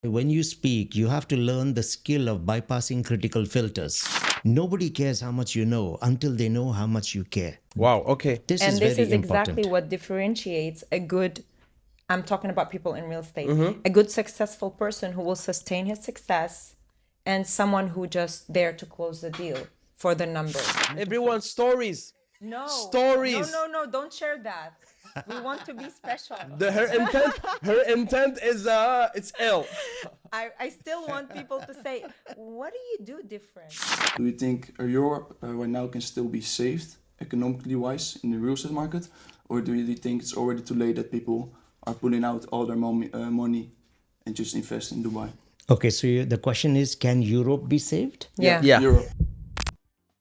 When you speak, you have to learn the skill of bypassing critical filters. Nobody cares how much you know until they know how much you care. Wow. Okay. This is And this very is exactly important. what differentiates a good, I'm talking about people in real estate, a good successful person who will sustain his success and someone who just there to close the deal for the numbers. Everyone's stories. No, Stories. no, don't share that. We want to be special. Her intent is it's ill. I still want people to say, what do you do different? Do you think Europe right now can still be saved economically wise in the real estate market? Or do you think it's already too late that people are pulling out all their money and just invest in Dubai? Okay, so the question is, can Europe be saved? Yeah. Yeah. Europe.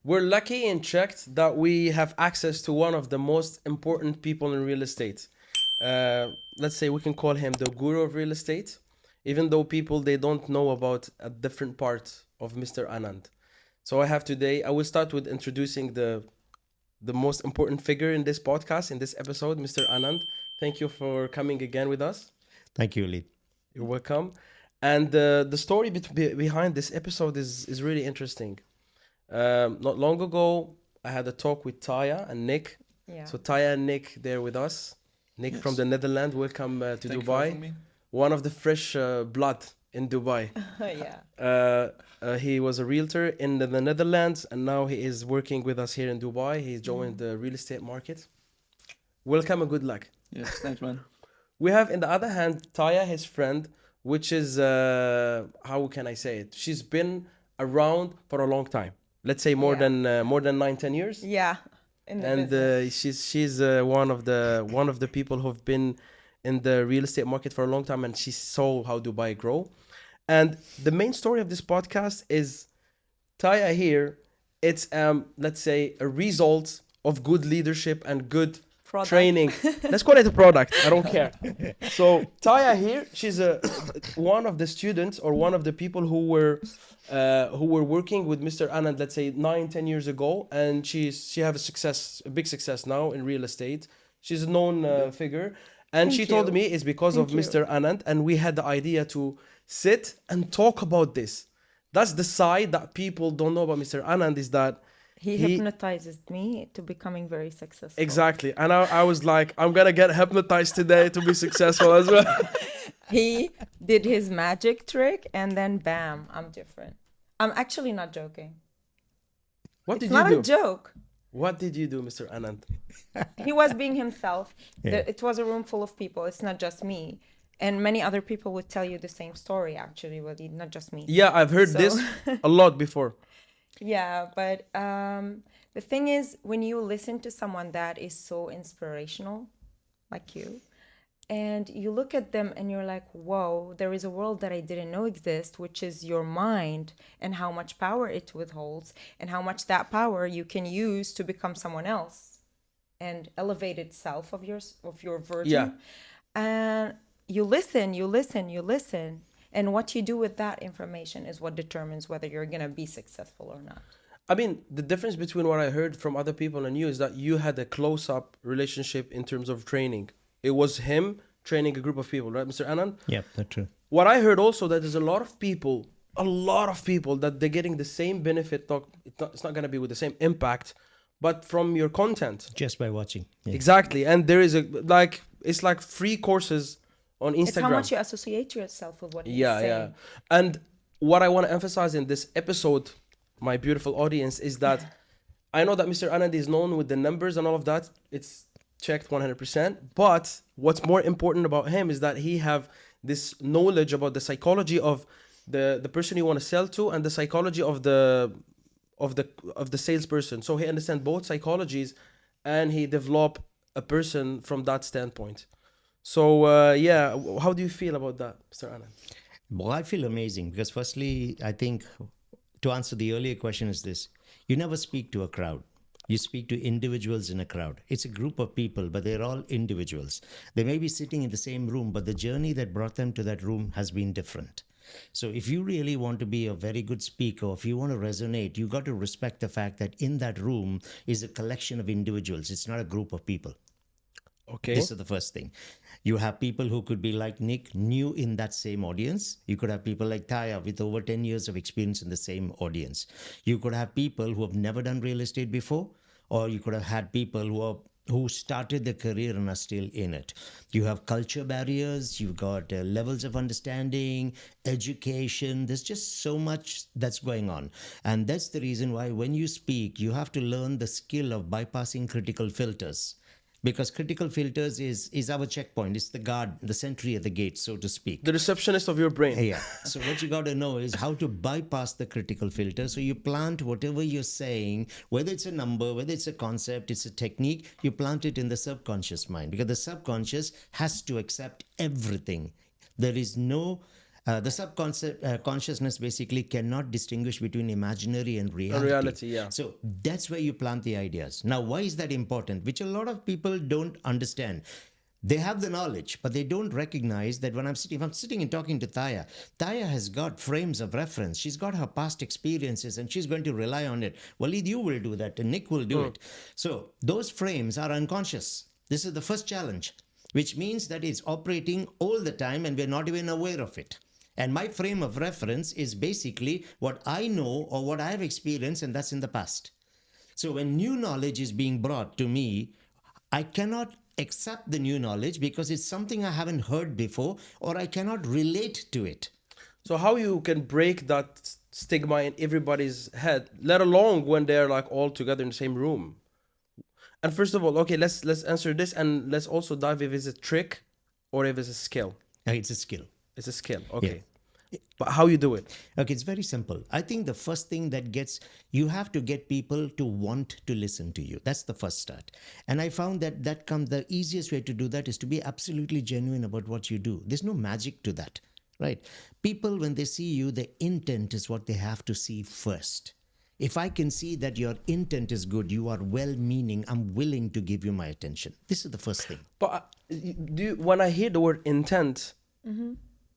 We're lucky and checked that we have access to one of the most important people in real estate. Let's say we can call him the guru of real estate, even though people they don't know about a different part of Mr. Anand. So I will start with introducing the most important figure in this podcast, in this episode, Mr. Anand. Thank you for coming again with us. Thank you, Lee. You're welcome. And the story behind this episode is really interesting. Not long ago, I had a talk with Taya and Nick. Yeah. So Taya and Nick, they're with us. Nick Yes. from the Netherlands, welcome to Thank you for having Dubai. me. One of the fresh blood in Dubai. Yeah. He was a realtor in the Netherlands, and now he is working with us here in Dubai. He's joined the real estate market. Welcome and good luck. Yes, thanks, man. We have, in the other hand, Taya, his friend, which is, how can I say it? She's been around for a long time. Let's say more Yeah. than 9-10 years. Yeah. In the And business. she's one of the people who've been in the real estate market for a long time, and she saw how Dubai grow. And the main story of this podcast is Taya here. It's let's say a result of good leadership and good Product. training. Let's call it a product. I don't care. So Taya here, she's one of the students or one of the people who were working with Mr. Anand, let's say 9-10 years ago, and she have a big success now in real estate. She's a known figure, and Thank she told you. me it's because Thank of Mr. Anand, and we had the idea to sit and talk about this. That's the side that people don't know about Mr. Anand, is that He hypnotizes me to becoming very successful. exactly. And I was like, I'm gonna get hypnotized today to be successful as well. He did his magic trick and then bam, I'm different. I'm actually not joking. What It's did not you a do? joke. What did you do, Mr. Anand? He was being himself. Yeah. It was a room full of people. It's not just me. And many other people would tell you the same story, actually, Waleed, not just me. Yeah, I've heard So- this a lot before. Yeah, but the thing is, when you listen to someone that is so inspirational, like you, and you look at them and you're like, whoa, there is a world that I didn't know exist, which is your mind and how much power it withholds and how much that power you can use to become someone else and elevated self of your version. Yeah. And you listen. And what you do with that information is what determines whether you're going to be successful or not. I mean, the difference between what I heard from other people and you is that you had a close-up relationship in terms of training. It was him training a group of people, right, Mr. Anand? Yeah, that's true. What I heard also that there's a lot of people that they're getting the same benefit. It's not going to be with the same impact, but from your content. Just by watching. Yeah. Exactly. And there is it's like free courses on Instagram. It's how much you associate yourself with what he's Yeah. saying. And what I want to emphasize in this episode, my beautiful audience, is that I know that Mr. Anand is known with the numbers and all of that. It's checked 100%. But what's more important about him is that he have this knowledge about the psychology of the person you want to sell to and the psychology of the salesperson. So he understands both psychologies and he develop a person from that standpoint. So how do you feel about that, Mr. Anand? Well, I feel amazing because firstly, I think to answer the earlier question is this. You never speak to a crowd. You speak to individuals in a crowd. It's a group of people, but they're all individuals. They may be sitting in the same room, but the journey that brought them to that room has been different. So if you really want to be a very good speaker, if you want to resonate, you got to respect the fact that in that room is a collection of individuals. It's not a group of people. Okay. This is the first thing. You have people who could be like Nick, new in that same audience. You could have people like Taya with over 10 years of experience in the same audience. You could have people who have never done real estate before, or you could have had people who started their career and are still in it. You have culture barriers, you've got levels of understanding, education. There's just so much that's going on. And that's the reason why when you speak, you have to learn the skill of bypassing critical filters, because critical filters is our checkpoint. It's the guard, the sentry at the gate, so to speak. The receptionist of your brain. Yeah. So what you got to know is how to bypass the critical filter. So you plant whatever you're saying, whether it's a number, whether it's a concept, it's a technique, you plant it in the subconscious mind, because the subconscious has to accept everything. There is no the consciousness basically cannot distinguish between imaginary and reality. Yeah. So that's where you plant the ideas. Now, why is that important? Which a lot of people don't understand. They have the knowledge, but they don't recognize that if I'm sitting and talking to Taya, Taya has got frames of reference. She's got her past experiences and she's going to rely on it. Waleed, you will do that and Nick will do it. So those frames are unconscious. This is the first challenge, which means that it's operating all the time and we're not even aware of it. And my frame of reference is basically what I know or what I have experienced, and that's in the past. So when new knowledge is being brought to me, I cannot accept the new knowledge because it's something I haven't heard before, or I cannot relate to it. So how you can break that stigma in everybody's head, let alone when they're like all together in the same room? And first of all, okay, let's answer this, and let's also dive if it's a trick or if it's a skill. It's a skill. It's a skill, okay. But how you do it? Okay, it's very simple. I think the first thing you have to get people to want to listen to you. That's the first start. And I found that the easiest way to do that is to be absolutely genuine about what you do. There's no magic to that, right? People, when they see you, the intent is what they have to see first. If I can see that your intent is good, you are well-meaning, I'm willing to give you my attention. This is the first thing. But when I hear the word intent,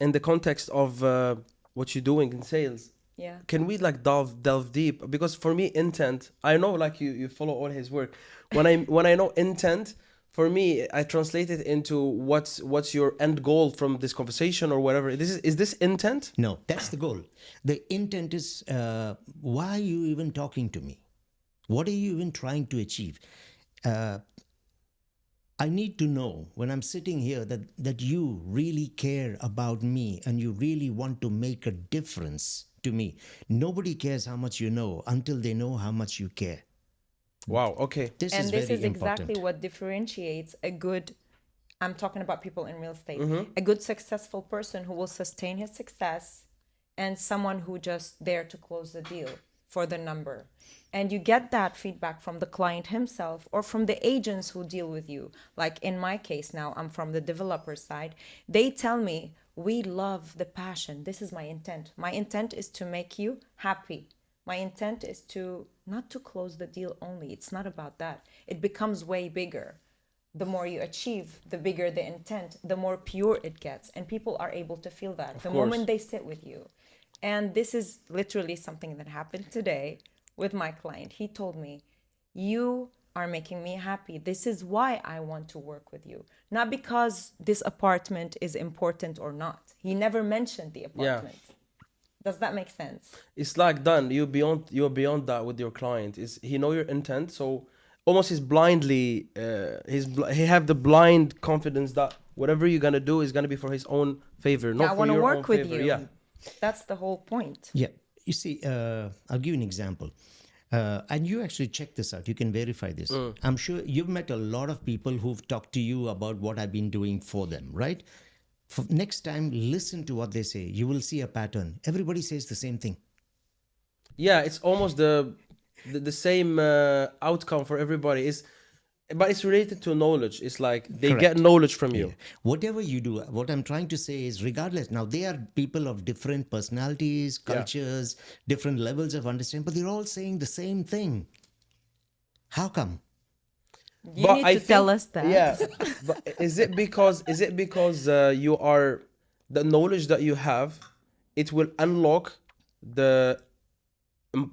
in the context of what you're doing in sales, can we like delve deep? Because for me, intent, I know like you follow all his work. When I know intent, for me, I translate it into what's your end goal from this conversation or whatever. Is this intent? No, that's the goal. The intent is why are you even talking to me? What are you even trying to achieve? I need to know when I'm sitting here that you really care about me and you really want to make a difference to me. Nobody cares how much you know until they know how much you care. Wow, okay. This And is this very is exactly important. what differentiates I'm talking about people in real estate, a good successful person who will sustain his success and someone who just there to close the deal for the number. And you get that feedback from the client himself or from the agents who deal with you. Like in my case now, I'm from the developer side. They tell me, we love the passion. This is my intent. My intent is to make you happy. My intent is not to close the deal only. It's not about that. It becomes way bigger. The more you achieve, the bigger the intent, the more pure it gets. And people are able to feel that the moment they sit with you. And this is literally something that happened today with my client. He told me, you are making me happy. This is why I want to work with you. Not because this apartment is important or not. He never mentioned the apartment. Yeah. Does that make sense? It's like done. You're beyond that with your client. He know your intent, so almost he's blindly he have the blind confidence that whatever you're gonna do is gonna be for his own favor, not for your own favor. I want to work with you. Yeah. That's the whole point. Yeah. You see, I'll give you an example. And you actually check this out. You can verify this. I'm sure you've met a lot of people who've talked to you about what I've been doing for them, right? Next time, listen to what they say. You will see a pattern. Everybody says the same thing. Yeah, it's almost the same outcome for everybody. But it's related to knowledge. It's like they Correct. Get knowledge from you. Yeah. Whatever you do, what I'm trying to say is regardless. Now, they are people of different personalities, cultures, different levels of understanding, but they're all saying the same thing. How come? You need to tell us that. Yeah. But is it because you are the knowledge that you have, it will unlock the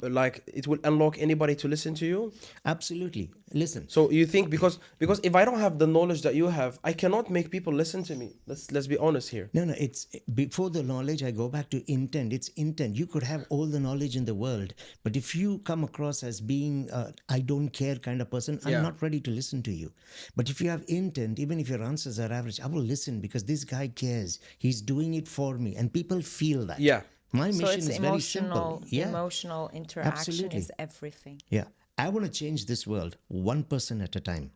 like it will unlock anybody to listen to you? Absolutely. Listen, So you think because if I don't have the knowledge that you have, I cannot make people listen to me. Let's be honest here. no, it's before the knowledge. I go back to intent. It's intent. You could have all the knowledge in the world, but if you come across as being I don't care kind of person, Yeah. I'm not ready to listen to you. But if you have intent, even if your answers are average, I will listen because this guy cares. He's doing it for me, and people feel that. Yeah. My So mission it's is very simple. emotional interaction Absolutely. is everything. Yeah. I want to change this world one person at a time.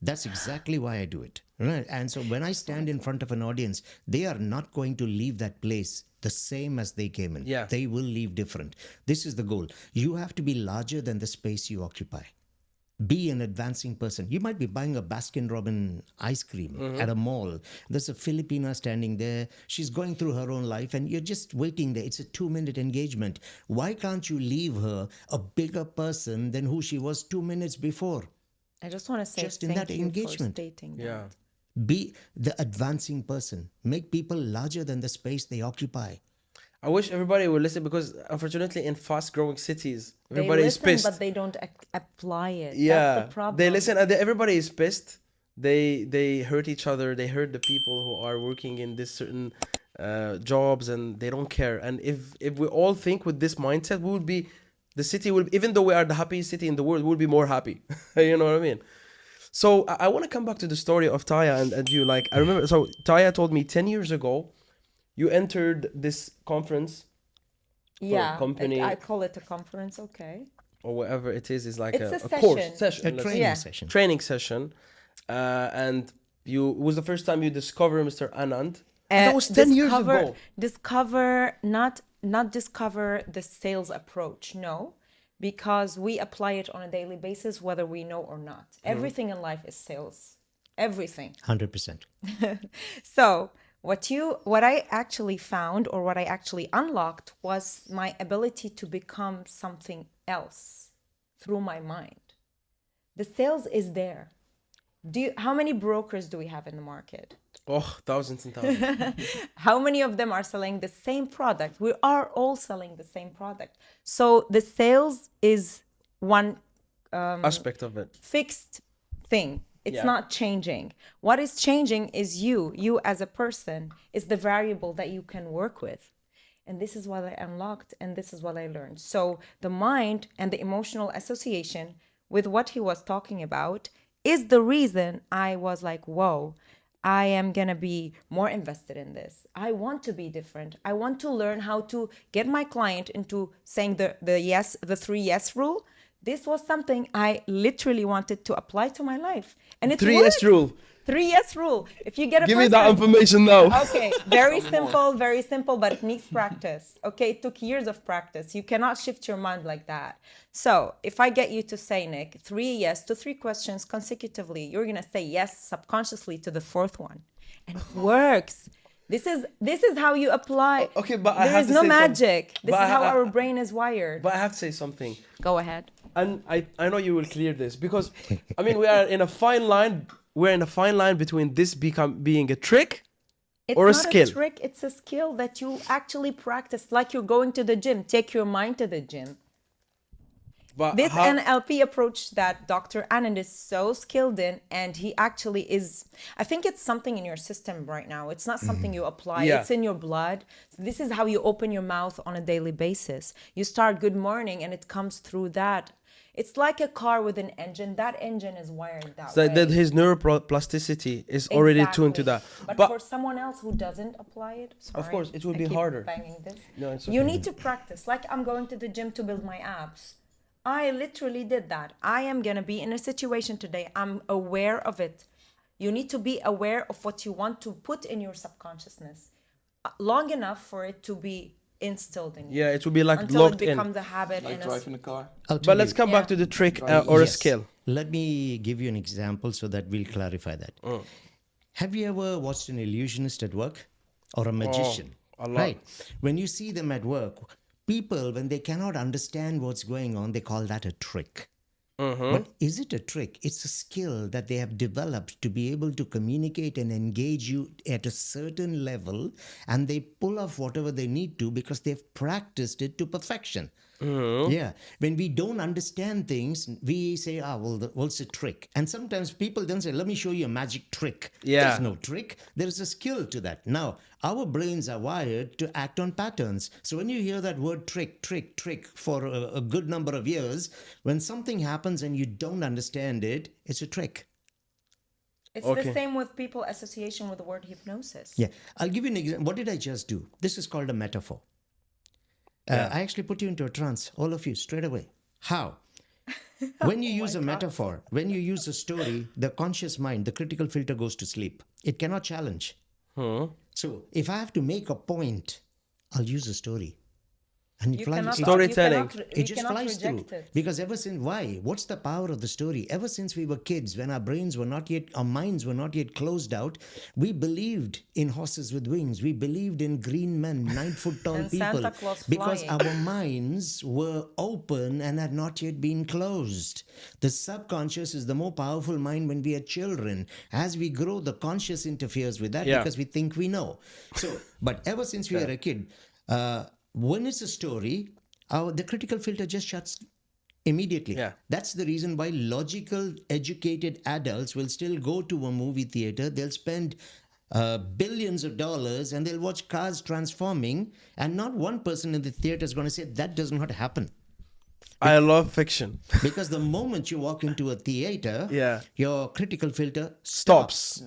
That's exactly why I do it. Right. And so when I stand in front of an audience, they are not going to leave that place the same as they came in. Yeah. They will leave different. This is the goal. You have to be larger than the space you occupy. Be an advancing person. You might be buying a Baskin Robbins ice cream at a mall. There's a Filipina standing there. She's going through her own life and you're just waiting there. It's a 2-minute engagement. Why can't you leave her a bigger person than who she was 2 minutes before? I just want to say Just in thank that you engagement. for stating Yeah. that. Be the advancing person. Make people larger than the space they occupy. I wish everybody would listen because unfortunately in fast growing cities, They everybody is listen, pissed. but they don't apply it. Yeah. That's the problem. They listen and everybody is pissed. They hurt each other. They hurt the people who are working in this certain jobs and they don't care. And if we all think with this mindset, we would be the city will, even though we are the happiest city in the world, we'll be more happy. You know what I mean? So I want to come back to the story of Taya and you. Like I remember, so Taya told me 10 years ago, you entered this conference yeah, company- I call it a conference. Okay. or whatever it is like It's a course session. session, A let's training say. Yeah. session. Training session, and you it was the first time you discover Mr. Anand. And that was 10 years ago. Discover not discover the sales approach, no, because we apply it on a daily basis, whether we know or not. Everything in life is sales. Everything. 100%. So what I actually found or what I actually unlocked was my ability to become something else through my mind. The sales is there. How many brokers do we have in the market? Oh, thousands and thousands. How many of them are selling the same product? We are all selling the same product. So the sales is one Aspect of it. fixed thing. It's Yeah. not changing. What is changing is you as a person is the variable that you can work with. And this is what I unlocked and this is what I learned. So the mind and the emotional association with what he was talking about is the reason I was like, whoa, I am going to be more invested in this. I want to be different. I want to learn how to get my client into saying the 3 yes rule. This was something I literally wanted to apply to my life. And it's 3S rule. 3 yes rule. If you get a Give me that person- information now. Okay, very simple, but it needs practice. Okay, it took years of practice. You cannot shift your mind like that. So if I get you to say, Nick, 3 yes to 3 questions consecutively, you're gonna say yes subconsciously to the 4th one, and it works. This is how you apply. Okay, but I there have is to no say magic. This But is how I- our brain is wired. But I have to say something. Go ahead. And I know you will clear this because I mean we are in a fine line. We're in a fine line between this being a trick It's or a not skill. a trick. It's a skill that you actually practice, like you're going to the gym. Take your mind to the gym. But This how- NLP approach that Dr. Anand is so skilled in, and he actually is, I think it's something in your system right now. It's not something you apply, Yeah. it's in your blood. So this is how you open your mouth on a daily basis. You start good morning, and it comes through that. It's like a car with an engine. That engine is wired that so way. that his neuroplasticity is already tuned to that. Exactly. But for someone else who doesn't apply it, sorry, course, it will I be keep harder. Banging this. No, it's You okay. need to practice. Like I'm going to the gym to build my abs. I literally did that. I am gonna be in a situation today. I'm aware of it. You need to be aware of what you want to put in your subconsciousness long enough for it to be instilled in you. Yeah, it will be like Until it locked in. becomes a habit Like and driving a car. I'll tell But let's you. come back Yeah. to the trick or a Yes. skill. Let me give you an example so that we'll clarify that. Have you ever watched an illusionist at work or a magician? a lot. Right. When you see them at work, people, when they cannot understand what's going on, they call that a trick. But is it a trick? It's a skill that they have developed to be able to communicate and engage you at a certain level, and they pull off whatever they need to because they've practiced it to perfection. Yeah. When we don't understand things, we say, well, what's a trick? And sometimes people then say, let me show you a magic trick. Yeah. There's no trick. There is a skill to that. Now, our brains are wired to act on patterns. So when you hear that word trick, trick, trick for a good number of years, when something happens and you don't understand it, it's a trick. It's Okay. the same with people association with the word hypnosis. Yeah. I'll give you an example. What did I just do? This is called a metaphor. I actually put you into a trance, all of you, straight away. How? When you use a metaphor, when you use a story, the conscious mind, the critical filter goes to sleep. It cannot challenge. So if I have to make a point, I'll use a story. And You flies- cannot, Storytelling. it just cannot flies through. reject it. Because ever since, why? What's the power of the story? Ever since we were kids, when our brains were not yet, our minds were not yet closed out, we believed in horses with wings. We believed in green men, 9-foot tall And people. Santa Claus Because flying. our minds were open and had not yet been closed. The subconscious is the more powerful mind when we are children. As we grow, the conscious interferes with that Yeah. because we think we know. So, but ever since we were a kid, when it's a story, the critical filter just shuts immediately. Yeah. That's the reason why logical, educated adults will still go to a movie theater. They'll spend billions of dollars and they'll watch cars transforming, and not one person in the theater is going to say that does not happen. I love fiction. Because the moment you walk into a theater, Yeah. your critical filter Stops.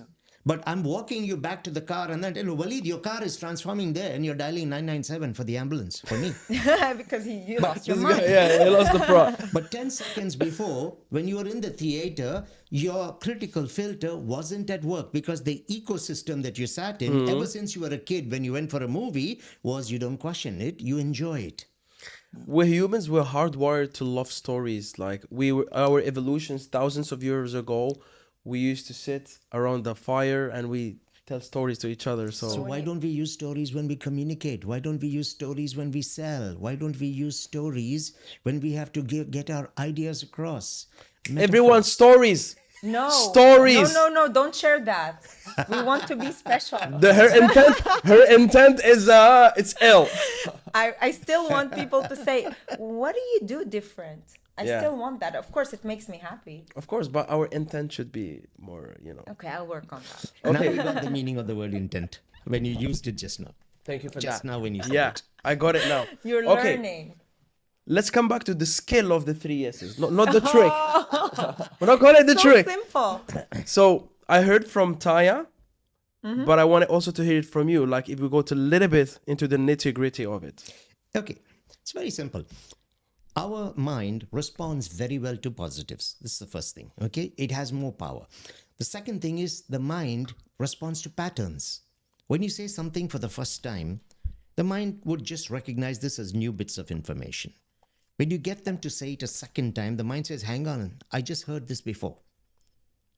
But I'm walking you back to the car and then tell you, Waleed, your car is transforming there, and you're dialing 997 for the ambulance for me. Because you lost your This mind. guy, yeah, he lost the plot. But 10 seconds before, when you were in the theater, your critical filter wasn't at work because the ecosystem that you sat in, ever since you were a kid, when you went for a movie, was you don't question it, you enjoy it. We're humans, we're hardwired to love stories. Like our evolutions thousands of years ago, we used to sit around the fire and we tell stories to each other. So So why don't we use stories when we communicate? Why don't we use stories when we sell? Why don't we use stories when we have to get our ideas across? everyone's stories. No. Stories. No, don't share that. We want to be special. Her intent is it's ill. I still want people to say, what do you do different? I Yeah. still want that. Of course, it makes me happy. Of course, but our intent should be more, Okay, I'll work on that. Now Okay. we got the meaning of the word intent when you used it just now. Thank you for Just that. now when you said Yeah, it. I got it now. You're Okay, learning. let's come back to the skill of the 3 S's, not the trick. We're not calling it the So trick. simple. So I heard from Taya, Mm-hmm. but I wanted also to hear it from you. Like if we go to a little bit into the nitty gritty of it. Okay, it's very simple. Our mind responds very well to positives. This is the first thing, okay? It has more power. The second thing is the mind responds to patterns. When you say something for the first time, the mind would just recognize this as new bits of information. When you get them to say it a second time, the mind says, hang on, I just heard this before.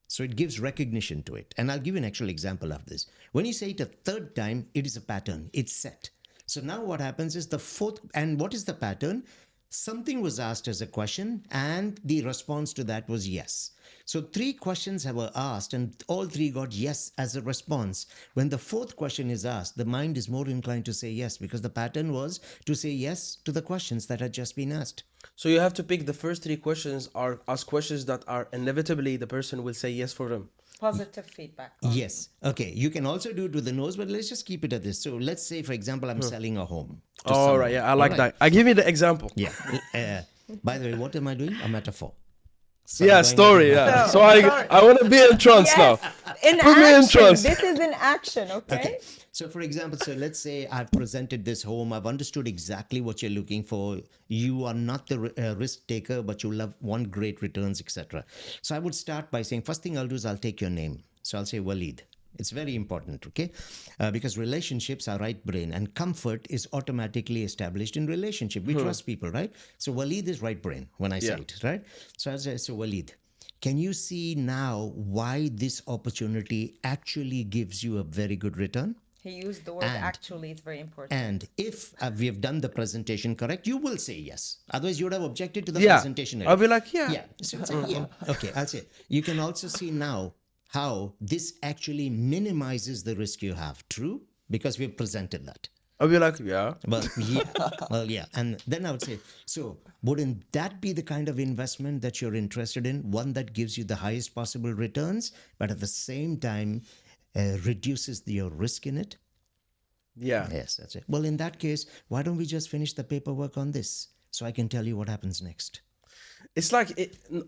So it gives recognition to it. And I'll give you an actual example of this. When you say it a third time, it is a pattern. It's set. So now what happens is the fourth, and what is the pattern? Something was asked as a question and the response to that was yes. So 3 questions were asked and all 3 got yes as a response. When the fourth question is asked, the mind is more inclined to say yes because the pattern was to say yes to the questions that had just been asked. So you have to pick the first 3 questions are as questions that are inevitably the person will say yes for them. Positive feedback. Yes. Okay. You can also do it with the nose, but let's just keep it at this. So let's say, for example, I'm selling a home. to All someone. right, yeah, I like All right. that. I give you the example. Yeah. By the way, what am I doing? A metaphor. So Yeah, I'm going story. with a Yeah. metaphor. So I want to be in trance now. In Put me in action. trance. This is in action, okay? Okay. So, for example, so let's say I've presented this home. I've understood exactly what you're looking for. You are not the risk taker, but you want great returns, etc. So I would start by saying, first thing I'll do is I'll take your name. So I'll say Waleed. It's very important, okay? Because relationships are right brain and comfort is automatically established in relationship. We trust people, right? So Waleed is right brain when I say Yeah. it, right? So I'll say, so Waleed, can you see now why this opportunity actually gives you a very good return? He used the word And- actually. It's very important. And if we have done the presentation correct, you will say yes. Otherwise, you would have objected to the Yeah. presentation. I'll be like, yeah. Yeah. So it's like, yeah. Okay, I'll say. You can also see now how this actually minimizes the risk you have. True? Because we've presented that. I'll be like, yeah. Well, yeah. Well, yeah. And then I would say, so wouldn't that be the kind of investment that you're interested in? One that gives you the highest possible returns, but at the same time reduces your risk in it? Yeah. Yes, that's it. Well, in that case, why don't we just finish the paperwork on this so I can tell you what happens next? It's like,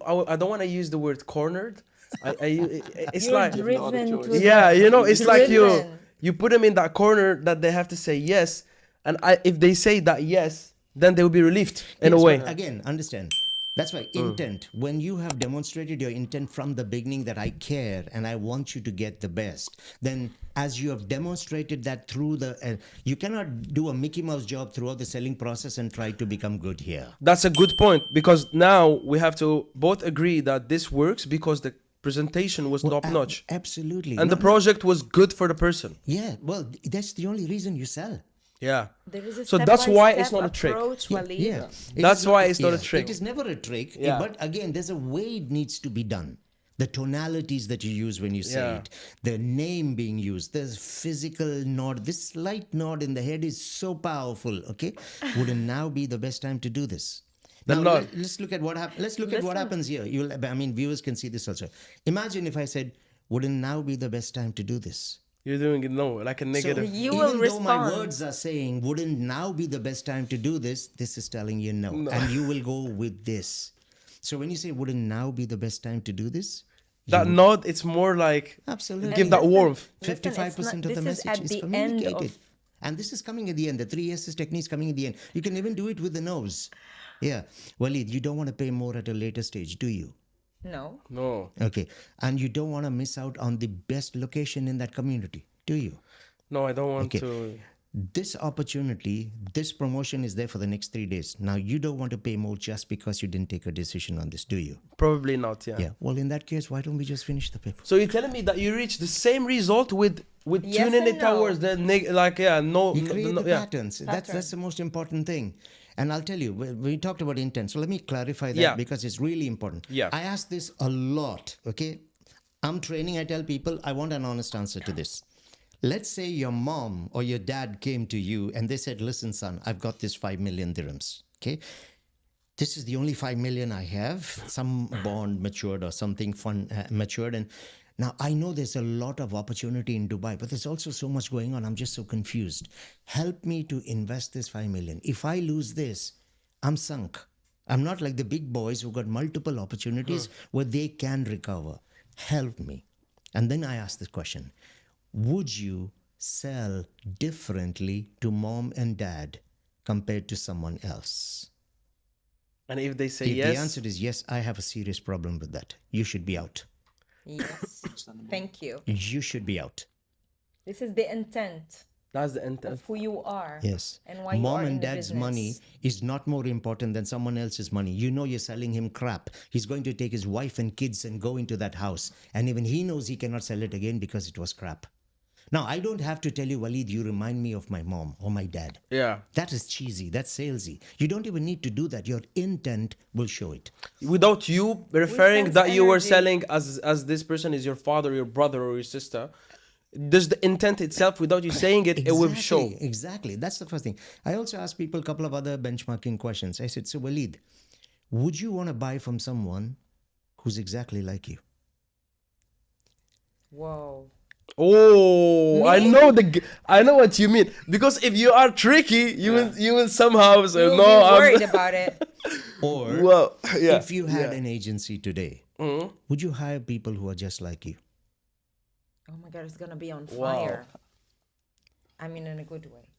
I don't want to use the word cornered. It's You're like, driven choice. to yeah, you know, it's like Driven. you put them in that corner that they have to say yes. And if they say that yes, then they will be relieved in a Yes, way. but again, understand. That's why intent, when you have demonstrated your intent from the beginning that I care and I want you to get the best, then as you have demonstrated that through you cannot do a Mickey Mouse job throughout the selling process and try to become good here. That's a good point, because now we have to both agree that this works because the presentation was top notch Absolutely. and the project was good for the person. Yeah, well, that's the only reason you sell. Yeah. There is a So that's why it's step-by-step not a trick. approach, Walid. Yeah. It That's is why it's not a yeah, trick. It is never a trick. Yeah. But again, there's a way it needs to be done. The tonalities that you use when you say Yeah. it, the name being used, the physical nod, this slight nod in the head is so powerful. Okay, wouldn't now be the best time to do this? The Now nod. let's look at what happens. Let's look at what Listen. happens here. I mean, viewers can see this also. Imagine if I said, "Wouldn't now be the best time to do this?" You're doing it like a negative. You Even will though my respond. words are saying, wouldn't now be the best time to do this, this is telling you no. And you will go with this. So when you say, wouldn't now be the best time to do this? that nod, it's more like Absolutely. give that warmth. 55% of the this is message at is the end communicated. of- And this is coming at the end. The 3S's technique is coming at the end. You can even do it with the nose. Yeah. Walid, you don't want to pay more at a later stage, do you? No. No. Okay. And you don't want to miss out on the best location in that community, do you? No, I don't want Okay. to. This opportunity, this promotion is there for the next 3 days. Now, you don't want to pay more just because you didn't take a decision on this, do you? Probably not, yeah. Yeah. Well, in that case, why don't we just finish the paper? So you're telling me that you reached the same result with Yes tuning and it no. towards the no, You create the yeah. patterns. That's the most important thing. And I'll tell you, we talked about intent. So let me clarify that Yeah. because it's really important. Yeah. I ask this a lot, okay? I'm training, I tell people, I want an honest answer to this. Let's say your mom or your dad came to you and they said, listen, son, I've got this 5 million dirhams, okay? This is the only 5 million I have. Some bond matured or something fun matured. And now I know there's a lot of opportunity in Dubai, but there's also so much going on. I'm just so confused. Help me to invest this 5 million. If I lose this, I'm sunk. I'm not like the big boys who got multiple opportunities where they can recover. Help me. And then I ask this question. Would you sell differently to mom and dad compared to someone else? And if they say If yes, the answer is yes, I have a serious problem with that. You should be out. Yes. Thank you. You should be out. This is the intent that's the intent. of who you are. Yes. And why you Mom are and in the dad's business. money is not more important than someone else's money. You know you're selling him crap. He's going to take his wife and kids and go into that house. And even he knows he cannot sell it again because it was crap. Now, I don't have to tell you, Walid, you remind me of my mom or my dad. Yeah. That is cheesy. That's salesy. You don't even need to do that. Your intent will show it. Without you referring sense that you were energy. selling as this person is your father, your brother, or your sister, just the intent itself, without you saying it, it will show. Exactly. That's the first thing. I also asked people a couple of other benchmarking questions. I said, so Walid, would you want to buy from someone who's exactly like you? Whoa. Oh, I know what you mean. Because if you are tricky, you will somehow say You'll no. be I'm worried about it. Or well, yeah. if you had yeah. an agency today, would you hire people who are just like you? Oh my God, it's gonna be on Wow. fire. I mean, in a good way.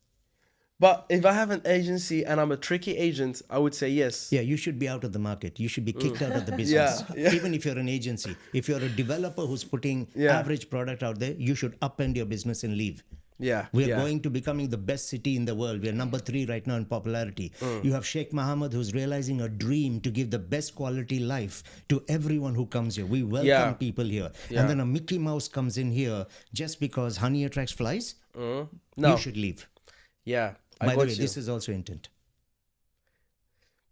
But if I have an agency and I'm a tricky agent, I would say yes. Yeah, you should be out of the market. You should be kicked out of the business. Yeah. Even if you're an agency. If you're a developer who's putting average product out there, you should upend your business and leave. Yeah. We are yeah. going to becoming the best city in the world. We are number 3 right now in popularity. You have Sheikh Mohammed who's realizing a dream to give the best quality life to everyone who comes here. We welcome Yeah. people here. Yeah. And then a Mickey Mouse comes in here just because honey attracts flies. No. You should leave. Yeah, I By the got way, you. this is also intent.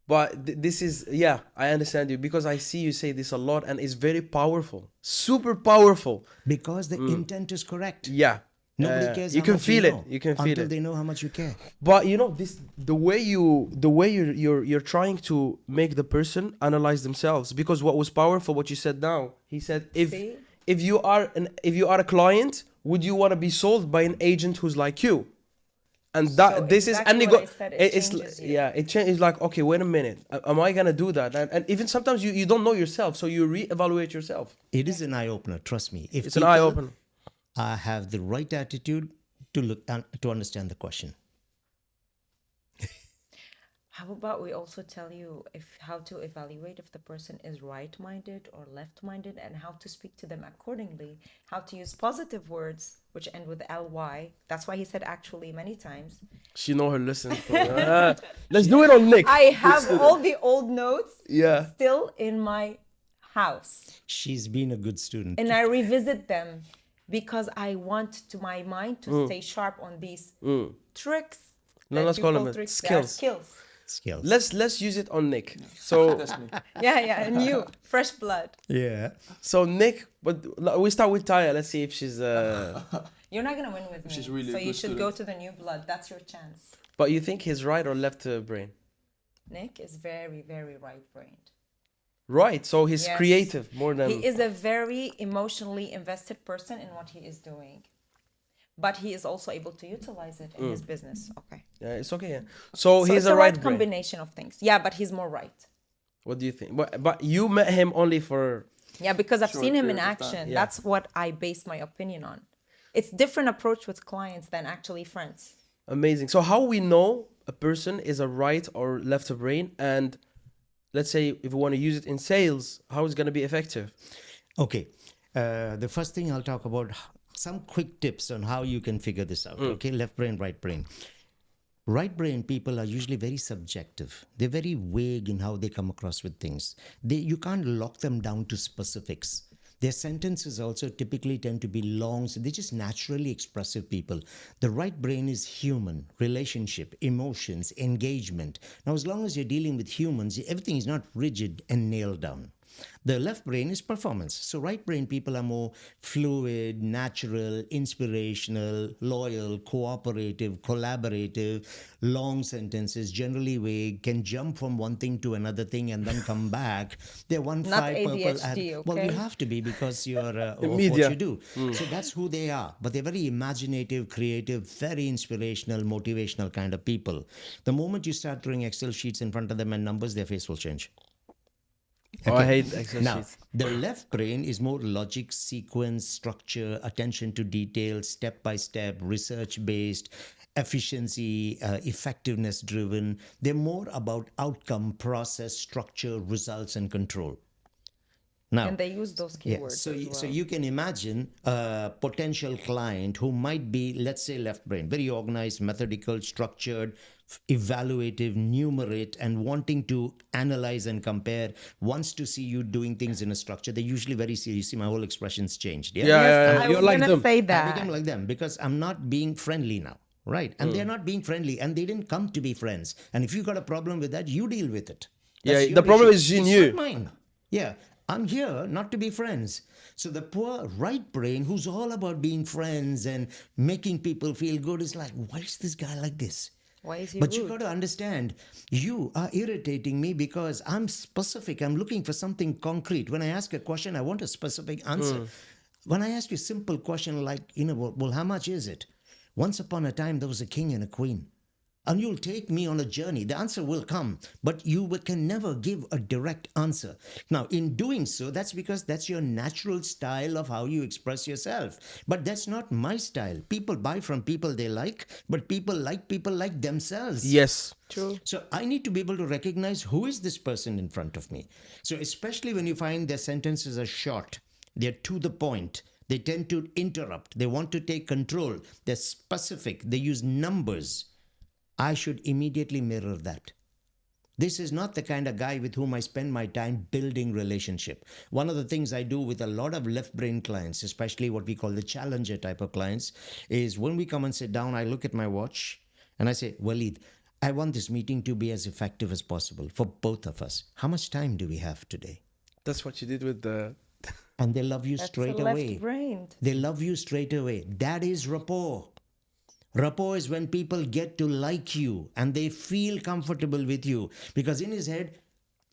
But this is, yeah, I understand you because I see you say this a lot and it's very powerful, super powerful. Because the intent is correct. Yeah. Nobody cares You how can much feel you it. know You can feel until it. they know how much you care. But you know this, the way you're trying to make the person analyze themselves, because what was powerful, what you said now, he said See? if you are a client, would you want to be sold by an agent who's like you? And that So this exactly is what I said, it it's changes you. yeah, it changes. Like, okay, wait a minute, am I gonna do that? And even sometimes you don't know yourself, so you reevaluate yourself. It is an eye opener. Trust me. If It's an eye people opener. have the right attitude to look to understand the question. How about we also tell you how to evaluate if the person is right-minded or left-minded, and how to speak to them accordingly, how to use positive words which end with ly. That's why he said actually many times. She know her lesson. Let's do it on Nick. I have all the old notes Yeah. still in my house, She's been a good student. and I revisit them because I want to my mind to stay sharp on these tricks. No, that let's call people them tricks, skills. skills. Skills. Let's use it on Nick. So That's me. Yeah, new, fresh blood. Yeah. so Nick, but we start with Taya. Let's see if she's You're not gonna win with me, She's really a so you good should go student. to the new blood. That's your chance. But you think he's right or left brain? Nick is very, very right-brained. Right. So he's Yes. creative more than. He is a very emotionally invested person in what he is doing, but he is also able to utilize it in his business. Okay, Yeah, it's okay. Yeah. So so he's it's a the right right brain. combination of things. Yeah, but he's more right. What do you think? But you met him only for. Yeah, because I've Short seen him in period of time. action. Yeah. That's what I base my opinion on. It's different approach with clients than actually friends. Amazing. So how we know a person is a right or left brain, and let's say if we want to use it in sales, how is it going to be effective? Okay. The first thing I'll talk about some quick tips on how you can figure this out. Okay, left brain, right brain. Right brain people are usually very subjective. They're very vague in how they come across with things. You can't lock them down to specifics. Their sentences also typically tend to be long, so they're just naturally expressive people. The right brain is human, relationship, emotions, engagement. Now, as long as you're dealing with humans, everything is not rigid and nailed down. The left brain is performance. So right brain people are more fluid, natural, inspirational, loyal, cooperative, collaborative, long sentences, generally vague, can jump from one thing to another thing and then come back. They're one Not fly purple. ADHD, Well, you okay? have to be because you're of Media. what you do. So that's who they are. But they're very imaginative, creative, very inspirational, motivational kind of people. The moment you start throwing Excel sheets in front of them and numbers, their face will change. Oh, I hate Excel Now, sheets. the left brain is more logic, sequence, structure, attention to detail, step by step, research based, efficiency, effectiveness driven. They're more about outcome, process, structure, results, and control. Now, And they use those yeah, keywords. so, as so well. you can imagine a potential client who might be, let's say, left brain, very organized, methodical, structured, evaluative, numerate, and wanting to analyze and compare, wants to see you doing things in a structure. They're usually very serious. See, my whole expression's changed. Yeah, yeah, yeah. I You're was like gonna them. say I that. become like them because I'm not being friendly now. Right. And they're not being friendly and they didn't come to be friends. And if you got a problem with that, you deal with it. Yeah, That's the your problem issue. is in It's you. not mine. Yeah. I'm here not to be friends. So the poor right brain who's all about being friends and making people feel good is like, why is this guy like this? Why is he But you rude? got to understand, you are irritating me because I'm specific. I'm looking for something concrete. When I ask a question, I want a specific answer. When I ask you a simple question like, well, how much is it? Once upon a time, there was a king and a queen. And you'll take me on a journey. The answer will come, but you can never give a direct answer. Now, in doing so, that's because that's your natural style of how you express yourself. But that's not my style. People buy from people they like, but people like themselves. Yes. True. So I need to be able to recognize who is this person in front of me. So especially when you find their sentences are short, they're to the point. They tend to interrupt. They want to take control. They're specific. They use numbers. I should immediately mirror that. This is not the kind of guy with whom I spend my time building relationship. One of the things I do with a lot of left brain clients, especially what we call the challenger type of clients, is when we come and sit down, I look at my watch and I say, Waleed, I want this meeting to be as effective as possible for both of us. How much time do we have today? That's what you did with the. And they love you That's straight a away. left-brained. They love you straight away. That is rapport. Rapport is when people get to like you and they feel comfortable with you. Because in his head,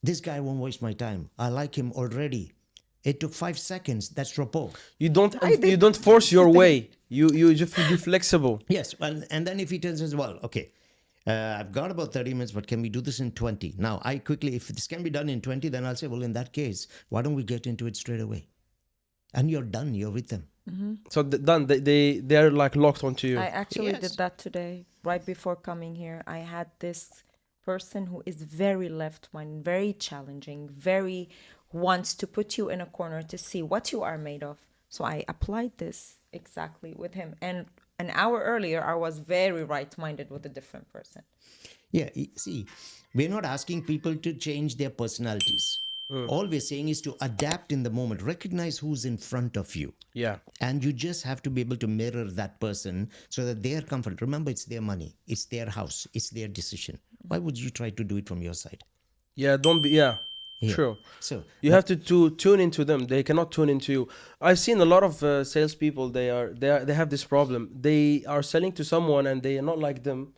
this guy won't waste my time. I like him already. It took 5 seconds. That's rapport. You don't force your way. You just be flexible. Yes. Well, and then if he tells us, well, okay, I've got about 30 minutes, but can we do this in 20? Now, I quickly, if this can be done in 20, then I'll say, well, in that case, why don't we get into it straight away? And you're done. You're with them. So done. They're like locked onto you. I actually Yes. did that today, right before coming here. I had this person who is very left-minded, very challenging, very wants to put you in a corner to see what you are made of. So I applied this exactly with him. And an hour earlier, I was very right-minded with a different person. Yeah, see, we're not asking people to change their personalities. All we're saying is to adapt in the moment, recognize who's in front of you. Yeah. And you just have to be able to mirror that person so that they're comfortable. Remember, it's their money, it's their house, it's their decision. Why would you try to do it from your side? Yeah. Don't be. Yeah. Yeah. True. So You have to tune into them. They cannot tune into you. I've seen a lot of salespeople. They have this problem. They are selling to someone and they are not like them.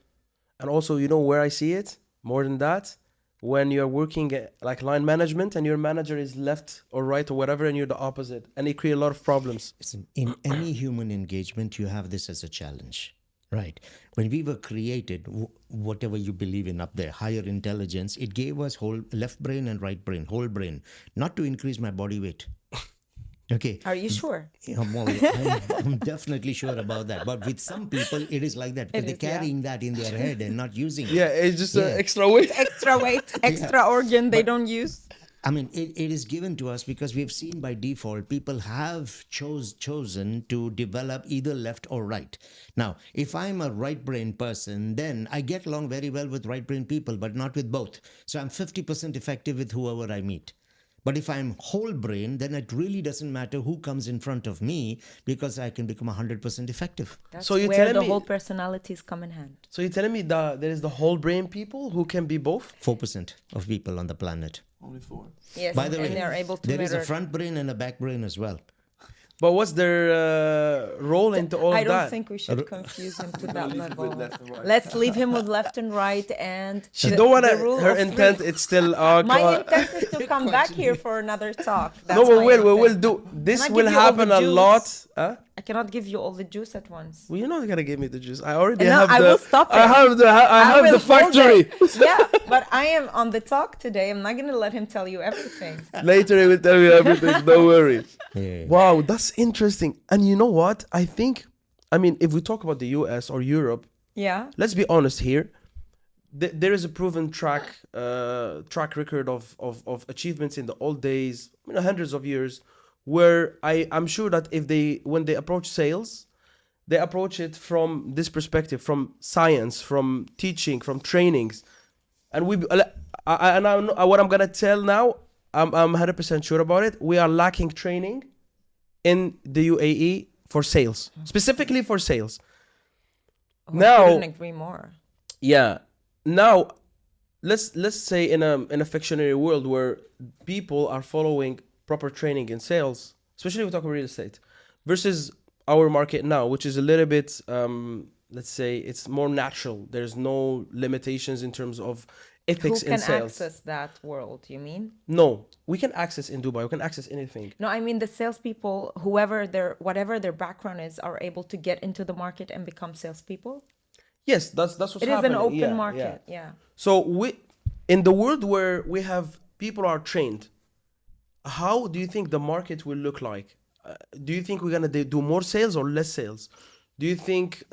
And also, you know where I see it more than that, when you're working like line management and your manager is left or right or whatever, and you're the opposite, and it create a lot of problems. listen, in any human engagement, you have this as a challenge, right? When we were created, whatever you believe in up there, higher intelligence, it gave us whole left brain and right brain, whole brain, not to increase my body weight. Okay. Are you sure? Yeah, well, I'm definitely sure about that. But with some people, it is like that because It they're is, yeah. carrying that in their head and not using it. Yeah, it's just Yeah. extra weight. Extra weight, extra organ they don't use. I mean, it is given to us because we've seen by default people have chosen to develop either left or right. Now, if I'm a right brain person, then I get along very well with right brain people, but not with both. So I'm 50% effective with whoever I meet. But if I'm whole brain, then it really doesn't matter who comes in front of me because I can become 100% effective. That's So you're where telling the me- whole personalities come in hand. So you're telling me that there is the whole brain people who can be both? 4% of people on the planet. Only 4. Yes, By the way, and they're able to there is mirror. a front brain and a back brain as well. But what's their role into all I of don't that? think we should confuse him to that leave it level. with left and right. Let's leave him with left and right and She the- don't want the to. rule Her of intent. three. It's still. My intent is to come back here for another talk. That's No, we my will. We will intent. do. This Can I will give you all happen the a juice? lot. Huh? I cannot give you all the juice at once. Well, you're not gonna give me the juice. I already No, have I the. will stop I it. have the. I have will the hold factory. it. Yeah, but I am on the talk today. I'm not going to let him tell you everything. Later, I will tell you everything. Don't worry. Yeah. Wow, that's interesting. And you know what? I think. I mean, if we talk about the U.S. or Europe, Yeah. let's be honest here. There is a proven track record of achievements in the old days, hundreds of years, where I'm sure that when they approach sales, they approach it from this perspective, from science, from teaching, from trainings, and what I'm gonna tell now, I'm 100% sure about it. We are lacking training in the UAE for sales, specifically for sales. Oh, Now- I couldn't agree more. Yeah. Now, let's say in a fictionary world where people are following proper training in sales, especially if we talk about real estate, versus our market now, which is a little bit, let's say, it's more natural. There's no limitations in terms of ethics Who in can sales. access that world, you mean? No, we can access in Dubai. We can access anything. No, I mean the salespeople, whatever their background is, are able to get into the market and become salespeople. Yes, that's what's It is happening. an open Yeah, market. yeah. Yeah. So in the world where we have people are trained, how do you think the market will look like? Do you think we're gonna do more sales or less sales? Do you think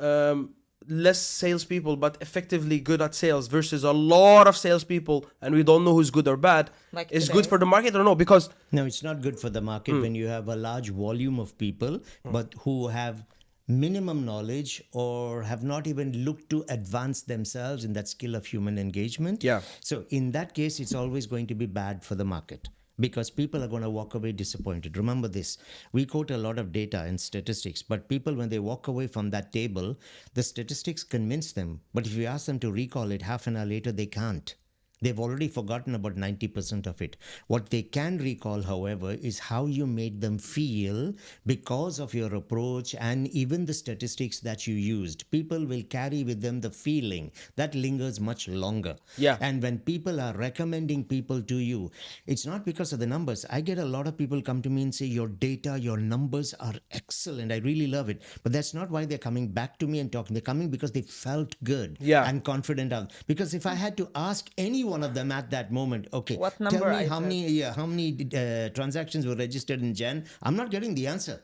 less salespeople but effectively good at sales versus a lot of salespeople and we don't know who's good or bad Like is good today. for the market or no? Because No, it's not good for the market when you have a large volume of people, but who have minimum knowledge or have not even looked to advance themselves in that skill of human engagement. Yeah. So in that case, it's always going to be bad for the market because people are going to walk away disappointed. Remember this, we quote a lot of data and statistics, but people, when they walk away from that table, the statistics convince them. But if you ask them to recall it half an hour later, they can't. They've already forgotten about 90% of it. What they can recall, however, is how you made them feel because of your approach and even the statistics that you used. People will carry with them the feeling that lingers much longer. Yeah. And when people are recommending people to you, it's not because of the numbers. I get a lot of people come to me and say, your data, your numbers are excellent. I really love it. But that's not why they're coming back to me and talking. They're coming because they felt good Yeah. and confident of. Because if I had to ask any one of them at that moment, okay, What tell number me I how took. many transactions were registered in Jan, I'm not getting the answer.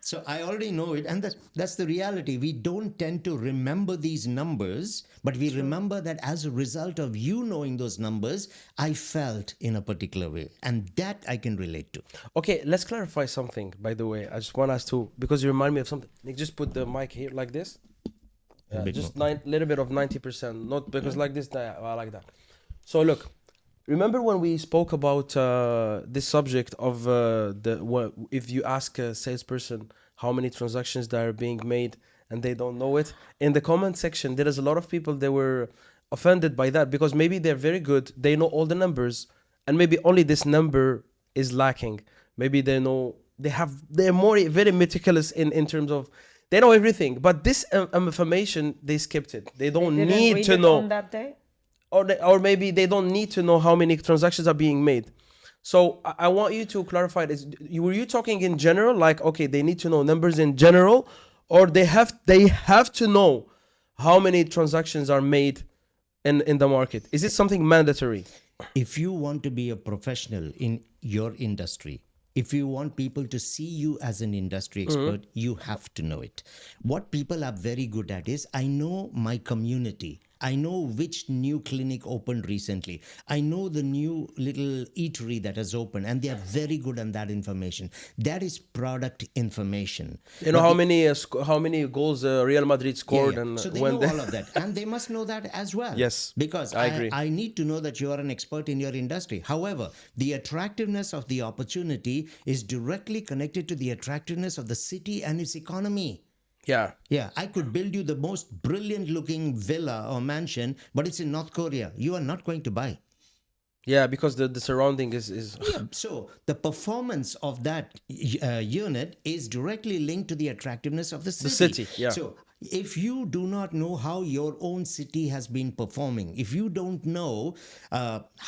So I already know it, and that's the reality. We don't tend to remember these numbers, but we remember that as a result of you knowing those numbers, I felt in a particular way, and that I can relate to. Okay, let's clarify something, by the way. I just want us to, because you remind me of something. Nick, just put the mic here like this. A bit Just more. little bit of 90%, not because like this, I like that. So look, remember when we spoke about this subject of if you ask a salesperson how many transactions that are being made and they don't know it, in the comment section there is a lot of people that were offended by that because maybe they're very good, they know all the numbers, and maybe only this number is lacking. Maybe they're more very meticulous in terms of they know everything, but this information they skipped it. They don't Didn't need read to it know, on that day. or maybe they don't need to know how many transactions are being made. So I want you to clarify this. Were you talking in general, like okay, they need to know numbers in general, or they have to know how many transactions are made in the market? Is it something mandatory? If you want to be a professional in your industry, if you want people to see you as an industry expert, you have to know it. What people are very good at is, I know my community. I know which new clinic opened recently. I know the new little eatery that has opened, and they are very good on that information. That is product information. You know But how many goals Real Madrid scored, yeah. and So they when know all of that, and they must know that as well. Yes, Because I agree. I need to know that you are an expert in your industry. However, the attractiveness of the opportunity is directly connected to the attractiveness of the city and its economy. yeah. Yeah, I could build you the most brilliant looking villa or mansion, but it's in North Korea. You are not going to buy. Yeah, because the surrounding is Yeah, so the performance of that unit is directly linked to the attractiveness of the city. city, yeah. So if you do not know how your own city has been performing, if you don't know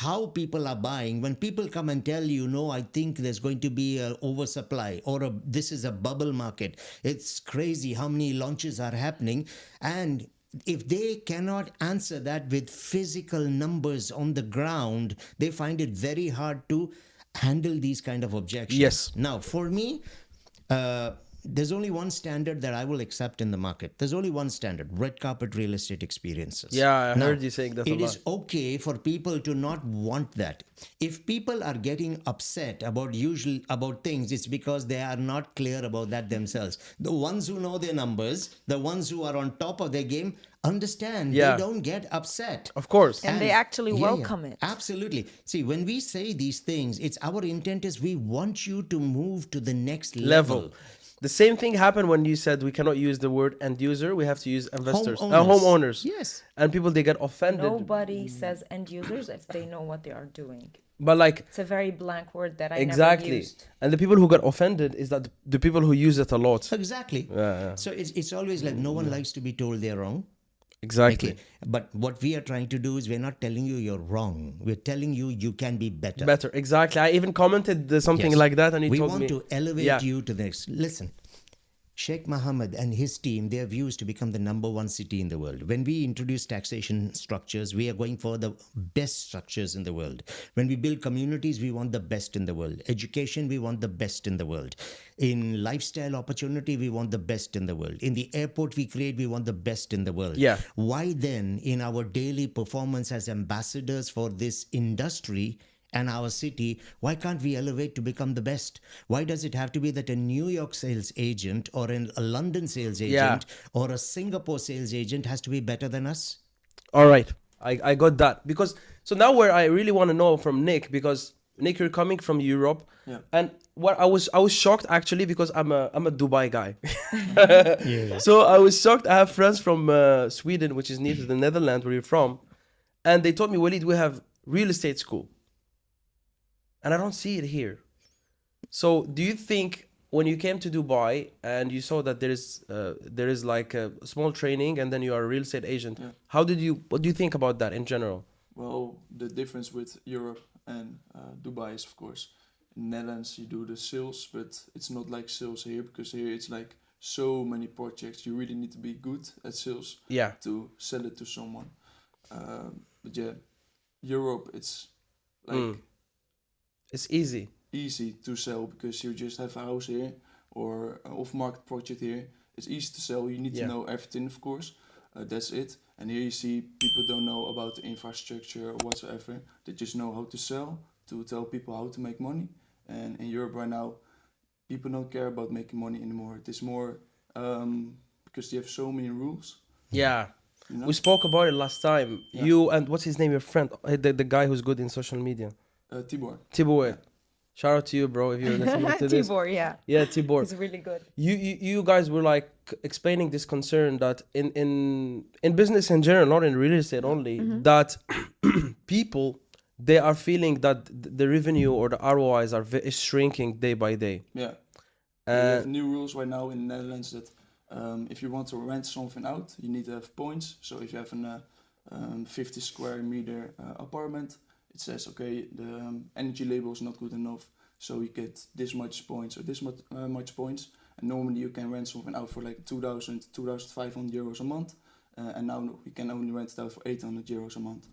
how people are buying, when people come and tell you, no, I think there's going to be an oversupply or this is a bubble market, it's crazy how many launches are happening, and if they cannot answer that with physical numbers on the ground, they find it very hard to handle these kind of objections. Yes. Now, for me, there's only one standard that I will accept in the market. There's only one standard: red carpet real estate experiences. Yeah, I Now, heard you saying that a It lot. is okay for people to not want that. If people are getting upset about things, it's because they are not clear about that themselves. The ones who know their numbers, the ones who are on top of their game, understand. Yeah. They don't get upset. Of course. And they actually Yeah, welcome it. Absolutely. See, when we say these things, it's our intent is we want you to move to the next level. The same thing happened when you said we cannot use the word end user, we have to use investors, Homeowners. homeowners. Yes. And people, they get offended. Nobody says end users if they know what they are doing. But like, It's a very blank word that I never exactly. used. And the people who get offended is that the people who use it a lot. Exactly. Yeah. So it's always like no one likes to be told they're wrong. Exactly. Okay. But what we are trying to do is we're not telling you you're wrong. We're telling you you can be better. Better. Exactly. I even commented something Yes. like that, and he we told want me. to elevate Yeah. you to the next. Listen, Sheikh Mohammed and his team, their view is to become the number one city in the world. When we introduce taxation structures, we are going for the best structures in the world. When we build communities, we want the best in the world. Education, we want the best in the world. In lifestyle opportunity, we want the best in the world. In the airport we create, we want the best in the world. Yeah. Why then, in our daily performance as ambassadors for this industry, and our city, why can't we elevate to become the best? Why does it have to be that a New York sales agent or a London sales Yeah. agent or a Singapore sales agent has to be better than us? All right, I got that. Because so now where I really want to know from Nick, because Nick, you're coming from Europe, Yeah. and what I was shocked actually, because I'm a Dubai guy. Yeah. So I was shocked. I have friends from Sweden, which is near to the Netherlands where you're from, and they told me, Walid, we have real estate school, and I don't see it here. So do you think when you came to Dubai and you saw that there is like a small training and then you are a real estate agent, Yeah. what do you think about that in general? Well, the difference with Europe and Dubai is, of course, in Netherlands you do the sales, but it's not like sales here, because here it's like so many projects. You really need to be good at sales Yeah. to sell it to someone. But yeah, Europe, it's like It's easy. easy to sell, because you just have a house here or an off-market project here. It's easy to sell. You need Yeah. to know everything, of course. That's it. And here you see people don't know about the infrastructure or whatsoever. They just know how to sell, to tell people how to make money. And in Europe right now, people don't care about making money anymore. It is more because you have so many rules. Yeah. You know? We spoke about it last time. Yeah. You and what's his name? Your friend, the guy who's good in social media, Tibor. Tibor. Yeah. Shout out to you, bro, if you're listening to this. Tibor, yeah. Yeah, Tibor. He's really good. You guys were like explaining this concern that in business in general, not in real estate only, that people, they are feeling that the revenue or the ROIs is shrinking day by day. Yeah. We have new rules right now in the Netherlands that if you want to rent something out, you need to have points. So if you have a 50 square meter apartment, it says, okay, the energy label is not good enough, so you get this much points or this much points. And normally you can rent something out for like 2,000, 2,500 euros a month, and now we can only rent it out for 800 euros a month.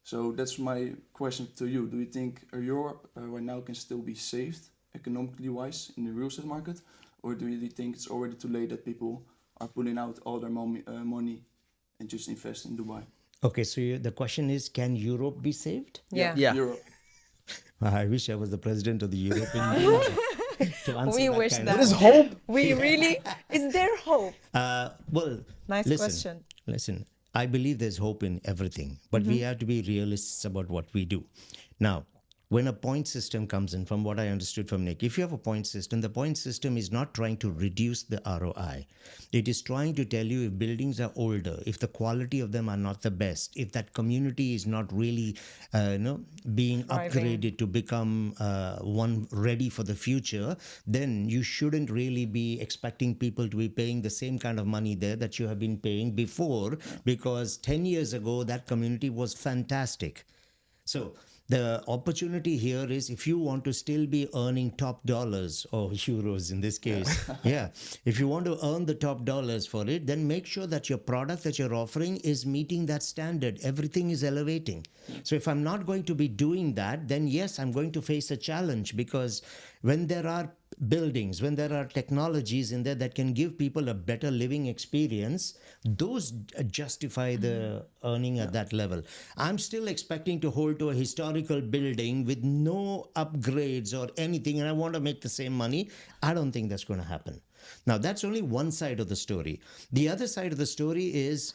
So that's my question to you. Do you think Europe right now can still be saved economically wise in the real estate market, or do you think it's already too late that people are pulling out all their money and just invest in Dubai? Okay, so the question is, can Europe be saved? Yeah. Yeah. Europe. I wish I was the president of the European Union to answer We that wish kind that. of There's hope. We really, is there hope? Well, Nice listen, question. Listen, I believe there's hope in everything, but we have to be realists about what we do. Now, when a point system comes in, from what I understood from Nick, if you have a point system, the point system is not trying to reduce the ROI. It is trying to tell you if buildings are older, if the quality of them are not the best, if that community is not really being Thriving. upgraded to become one ready for the future, then you shouldn't really be expecting people to be paying the same kind of money there that you have been paying before, because 10 years ago, that community was fantastic. So the opportunity here is, if you want to still be earning top dollars, or euros in this case, yeah, if you want to earn the top dollars for it, then make sure that your product that you're offering is meeting that standard. Everything is elevating. So if I'm not going to be doing that, then yes, I'm going to face a challenge, because when there are buildings, when there are technologies in there that can give people a better living experience, those justify the earning at that level. I'm still expecting to hold to a historical building with no upgrades or anything, and I want to make the same money. I don't think that's going to happen. Now, that's only one side of the story. The other side of the story is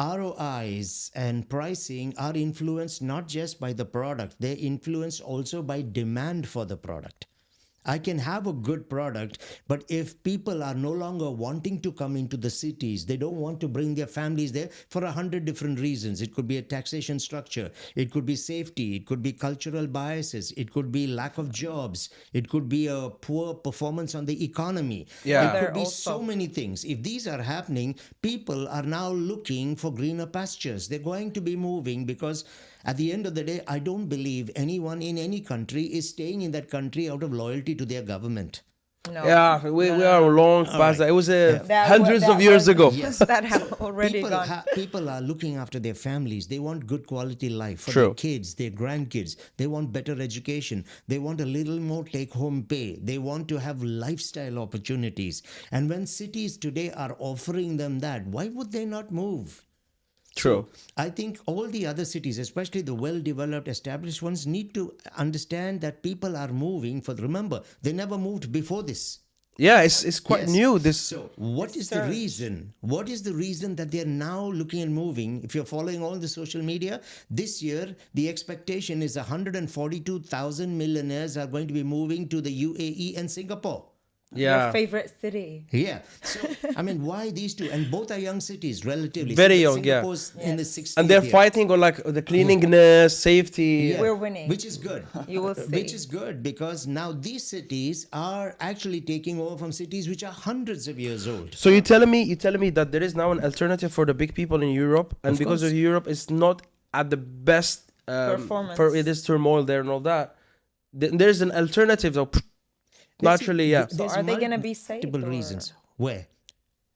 ROIs and pricing are influenced not just by the product, they're influenced also by demand for the product. I can have a good product, but if people are no longer wanting to come into the cities, they don't want to bring their families there for 100 different reasons. It could be a taxation structure. It could be safety. It could be cultural biases. It could be lack of jobs. It could be a poor performance on the economy. Yeah. It could There be also- so many things. If these are happening, people are now looking for greener pastures. They're going to be moving, because at the end of the day, I don't believe anyone in any country is staying in that country out of loyalty to their government. No. Yeah, we are long past right. that. It was That hundreds wa- of that years was- ago. Yes. That have already People, gone. people are looking after their families. They want good quality life for True. their kids, their grandkids. They want better education. They want a little more take-home pay. They want to have lifestyle opportunities. And when cities today are offering them that, why would they not move? True. I think all the other cities, especially the well-developed, established ones, need to understand that people are moving. Remember, they never moved before this. Yeah, it's quite Yes. new. This So, what is the surge. reason? What is the reason that they're now looking and moving? If you're following all the social media, this year the expectation is 142,000 millionaires are going to be moving to the UAE and Singapore. Your yeah. favorite city. Yeah. So, I mean, why these two? And both are young cities, relatively. Very young, yeah. Singapore's in the 60th And they're year. fighting on like the cleanliness, safety. Yeah, We're winning. which is good. You will see. Which is good because now these cities are actually taking over from cities which are hundreds of years old. So you're telling me that there is now an alternative for the big people in Europe, and Of because course. of Europe is not at the best Performance. for it is turmoil there and all that. There's an alternative though. Naturally, yeah. So are they gonna be saved multiple or- reasons. Where?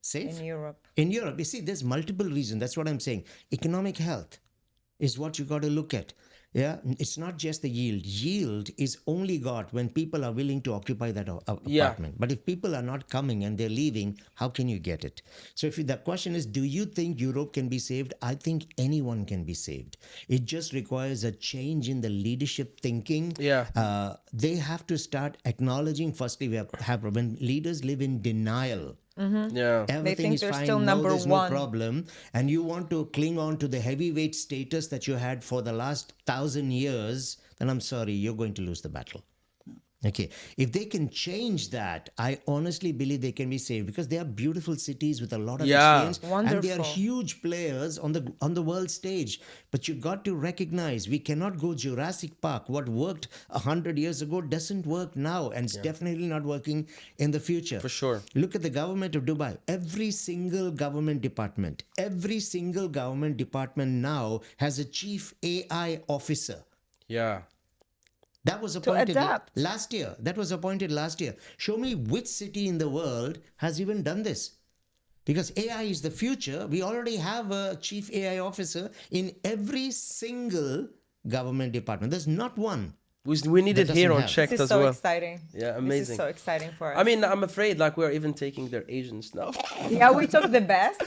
Safe? In Europe. In Europe, you see, there's multiple reasons. That's what I'm saying. Economic health is what you got to look at. Yeah, it's not just the yield. Yield is only got when people are willing to occupy that Yeah. apartment. But if people are not coming and they're leaving, how can you get it? So if the question is, do you think Europe can be saved? I think anyone can be saved. It just requires a change in the leadership thinking. Yeah. They have to start acknowledging. Firstly, when leaders live in denial. Yeah. Everything think is they're fine. still No, number there's one. no problem, and you want to cling on to the heavyweight status that you had for the last 1,000 years. Then I'm sorry, you're going to lose the battle. Okay, if they can change that, I honestly believe they can be saved because they are beautiful cities with a lot of Yeah. experience, and they are Wonderful. huge players on the world stage. But you got to recognize we cannot go Jurassic Park. What worked 100 years ago doesn't work now, and it's definitely not working in the future. For sure. Look at the government of Dubai. Every single government department now has a chief AI officer. Yeah. That was appointed adapt. last year. That was appointed last year. Show me which city in the world has even done this. Because AI is the future. We already have a chief AI officer in every single government department. There's not one. We need it That here doesn't on have. checked This is as so well. exciting. Yeah, This amazing. is so exciting for us. I mean, I'm afraid like we're even taking their agents now. yeah, we took the best.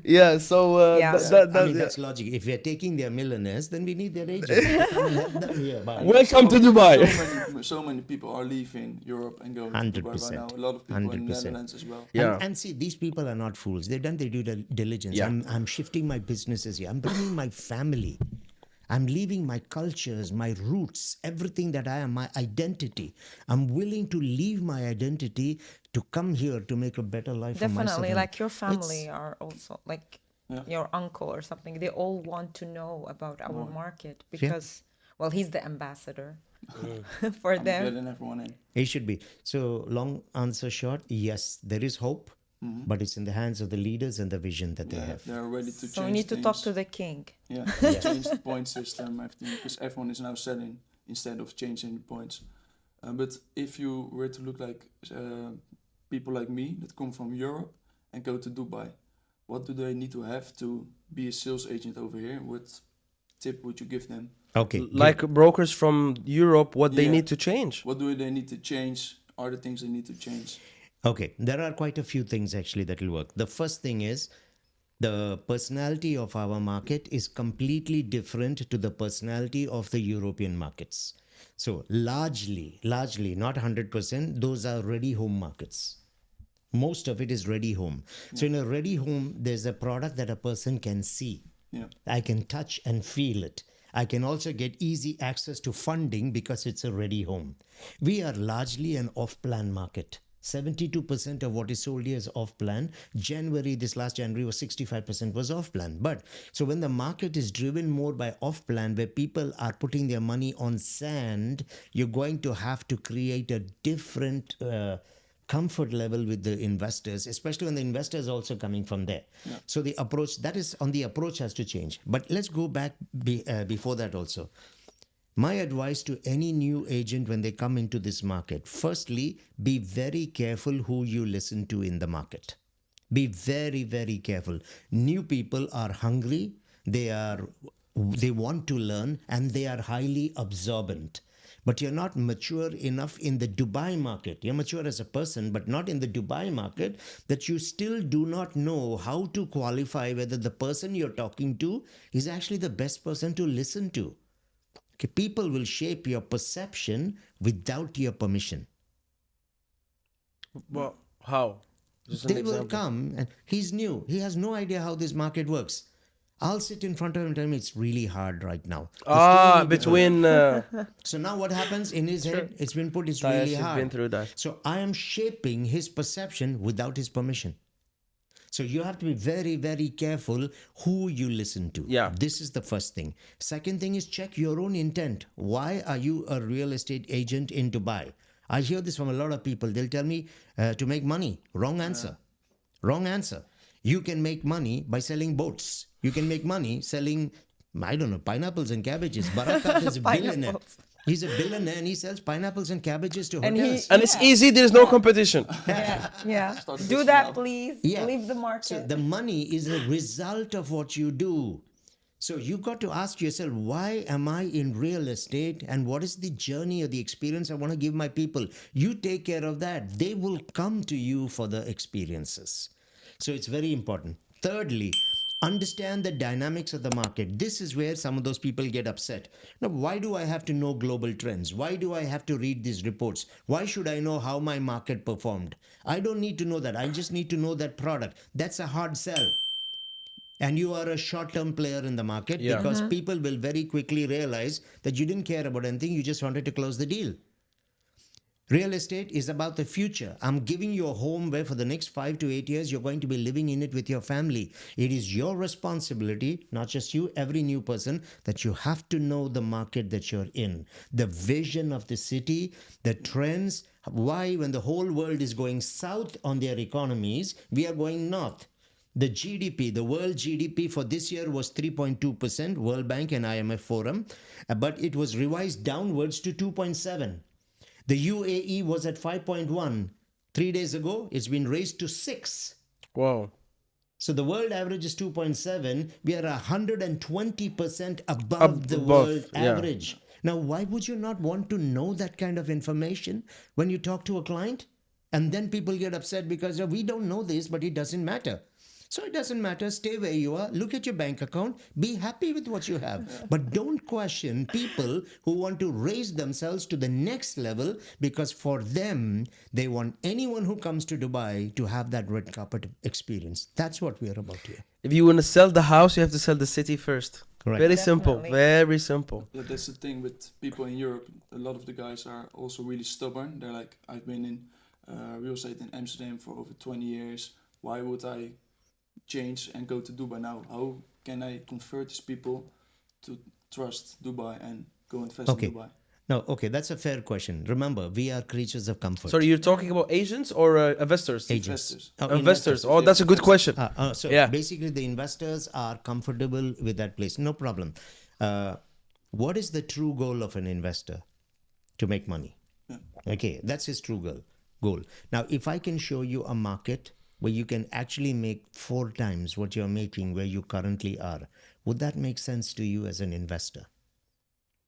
yeah. So Yeah. I mean, that's logic. If we are taking their millionaires, then we need their agents. Come and help them here. Bye. Welcome to Dubai. So many people are leaving Europe and going to Dubai right 100%. now. A lot of people in the 100%. Netherlands as well. Yeah. And see, these people are not fools. They've done their due diligence. Yeah. I'm shifting my businesses here. I'm bringing my family. I'm leaving my cultures, my roots, everything that I am, my identity. I'm willing to leave my identity to come here to make a better life for myself. Definitely, And like your family it's- are also like Yeah. your uncle or something. They all want to know about our market because, well, he's the ambassador for I'm them. getting everyone in. It should be. So, long answer short, yes, there is hope, but it's in the hands of the leaders and the vision that they Yeah, have. they're ready to change So we need to talk things. to the king. Yeah, change the point system, everything, because everyone is now selling instead of changing the points. But if you were to look like people like me that come from Europe and go to Dubai, what do they need to have to be a sales agent over here? What tip would you give them? Okay. Like brokers from Europe, what they Yeah. need to change. What do they need to change? Are the things they need to change? Okay, there are quite a few things actually that will work. The first thing is the personality of our market is completely different to the personality of the European markets. So largely, not 100%, those are ready home markets. Most of it is ready home. So in a ready home, there's a product that a person can see. Yeah. I can touch and feel it. I can also get easy access to funding because it's a ready home. We are largely an off-plan market. 72% of what is sold here is off-plan. This last January was 65% was off-plan. But so when the market is driven more by off-plan, where people are putting their money on sand, you're going to have to create a different comfort level with the investors, especially when the investor is also coming from there. So the approach, the approach has to change. But let's go back before that also. My advice to any new agent when they come into this market, firstly, be very careful who you listen to in the market. Be very, very careful. New people are hungry, they want to learn, and they are highly absorbent. but you're not mature enough in the Dubai market. You're mature as a person, but not in the Dubai market, that you still do not know how to qualify whether the person you're talking to is actually the best person to listen to. Okay, people will shape your perception without your permission. Well, how? Just an They will example. come, and he's new. He has no idea how this market works. I'll sit in front of him and tell him it's really hard right now. There's too many people. Between So now what happens in his head? It's been put, it's Tayash really has hard. been through that. So I am shaping his perception without his permission. So you have to be very, very careful who you listen to. Yeah. This is the first thing. Second thing is check your own intent. Why are you a real estate agent in Dubai? I hear this from a lot of people. They'll tell me to make money. Wrong answer. Wrong answer. You can make money by selling boats. You can make money selling, I don't know, pineapples and cabbages. Barakat is a billionaire. Pineapples. He's a billionaire and he sells pineapples and cabbages to And he- hotels. and it's easy. There's no competition. Yeah. Start Do listening that, now. please. Yeah. Leave the So market. the money is a result of what you do. So you got to ask yourself, why am I in real estate and what is the journey or the experience I want to give my people? You take care of that. They will come to you for the experiences. So it's very important. Thirdly, understand the dynamics of the market. This is where some of those people get upset. Now, why do I have to know global trends? Why do I have to read these reports? Why should I know how my market performed? I don't need to know that. I just need to know that product. That's a hard sell. And you are a short-term player in the market Yeah. because people will very quickly realize that you didn't care about anything. You just wanted to close the deal. Real estate is about the future. I'm giving you a home where for the next 5 to 8 years, you're going to be living in it with your family. It is your responsibility, not just you, every new person, that you have to know the market that you're in, the vision of the city, the trends, why when the whole world is going south on their economies, we are going north. The GDP, the world GDP for this year was 3.2%, World Bank and IMF Forum, but it was revised downwards to 2.7. The UAE was at 5.1. 3 days ago, it's been raised to 6. Wow. So the world average is 2.7. We are 120% above the Above, world yeah. average. Now, why would you not want to know that kind of information when you talk to a client? And then people get upset because we don't know this, but it doesn't matter. So it doesn't matter. Stay where you are. Look at your bank account. Be happy with what you have. But don't question people who want to raise themselves to the next level because for them, they want anyone who comes to Dubai to have that red carpet experience. That's what we are about here. If you want to sell the house, you have to sell the city first. Correct. Very simple. Definitely. Very simple. Yeah, that's the thing with people in Europe. A lot of the guys are also really stubborn. They're like, I've been in real estate in Amsterdam for over 20 years. Why would I change and go to Dubai now? How can I convert these people to trust Dubai and go invest Okay. in Dubai? No, okay, that's a fair question. Remember, we are creatures of comfort. Sorry, you're talking about agents or investors? Agents. Investors. Oh, Investors. Oh, that's a good question. So Yeah. basically, the investors are comfortable with that place. No problem. What is the true goal of an investor? To make money. Okay, that's his true goal. Now, if I can show you a market where you can actually make 4 times what you're making where you currently are, would that make sense to you as an investor?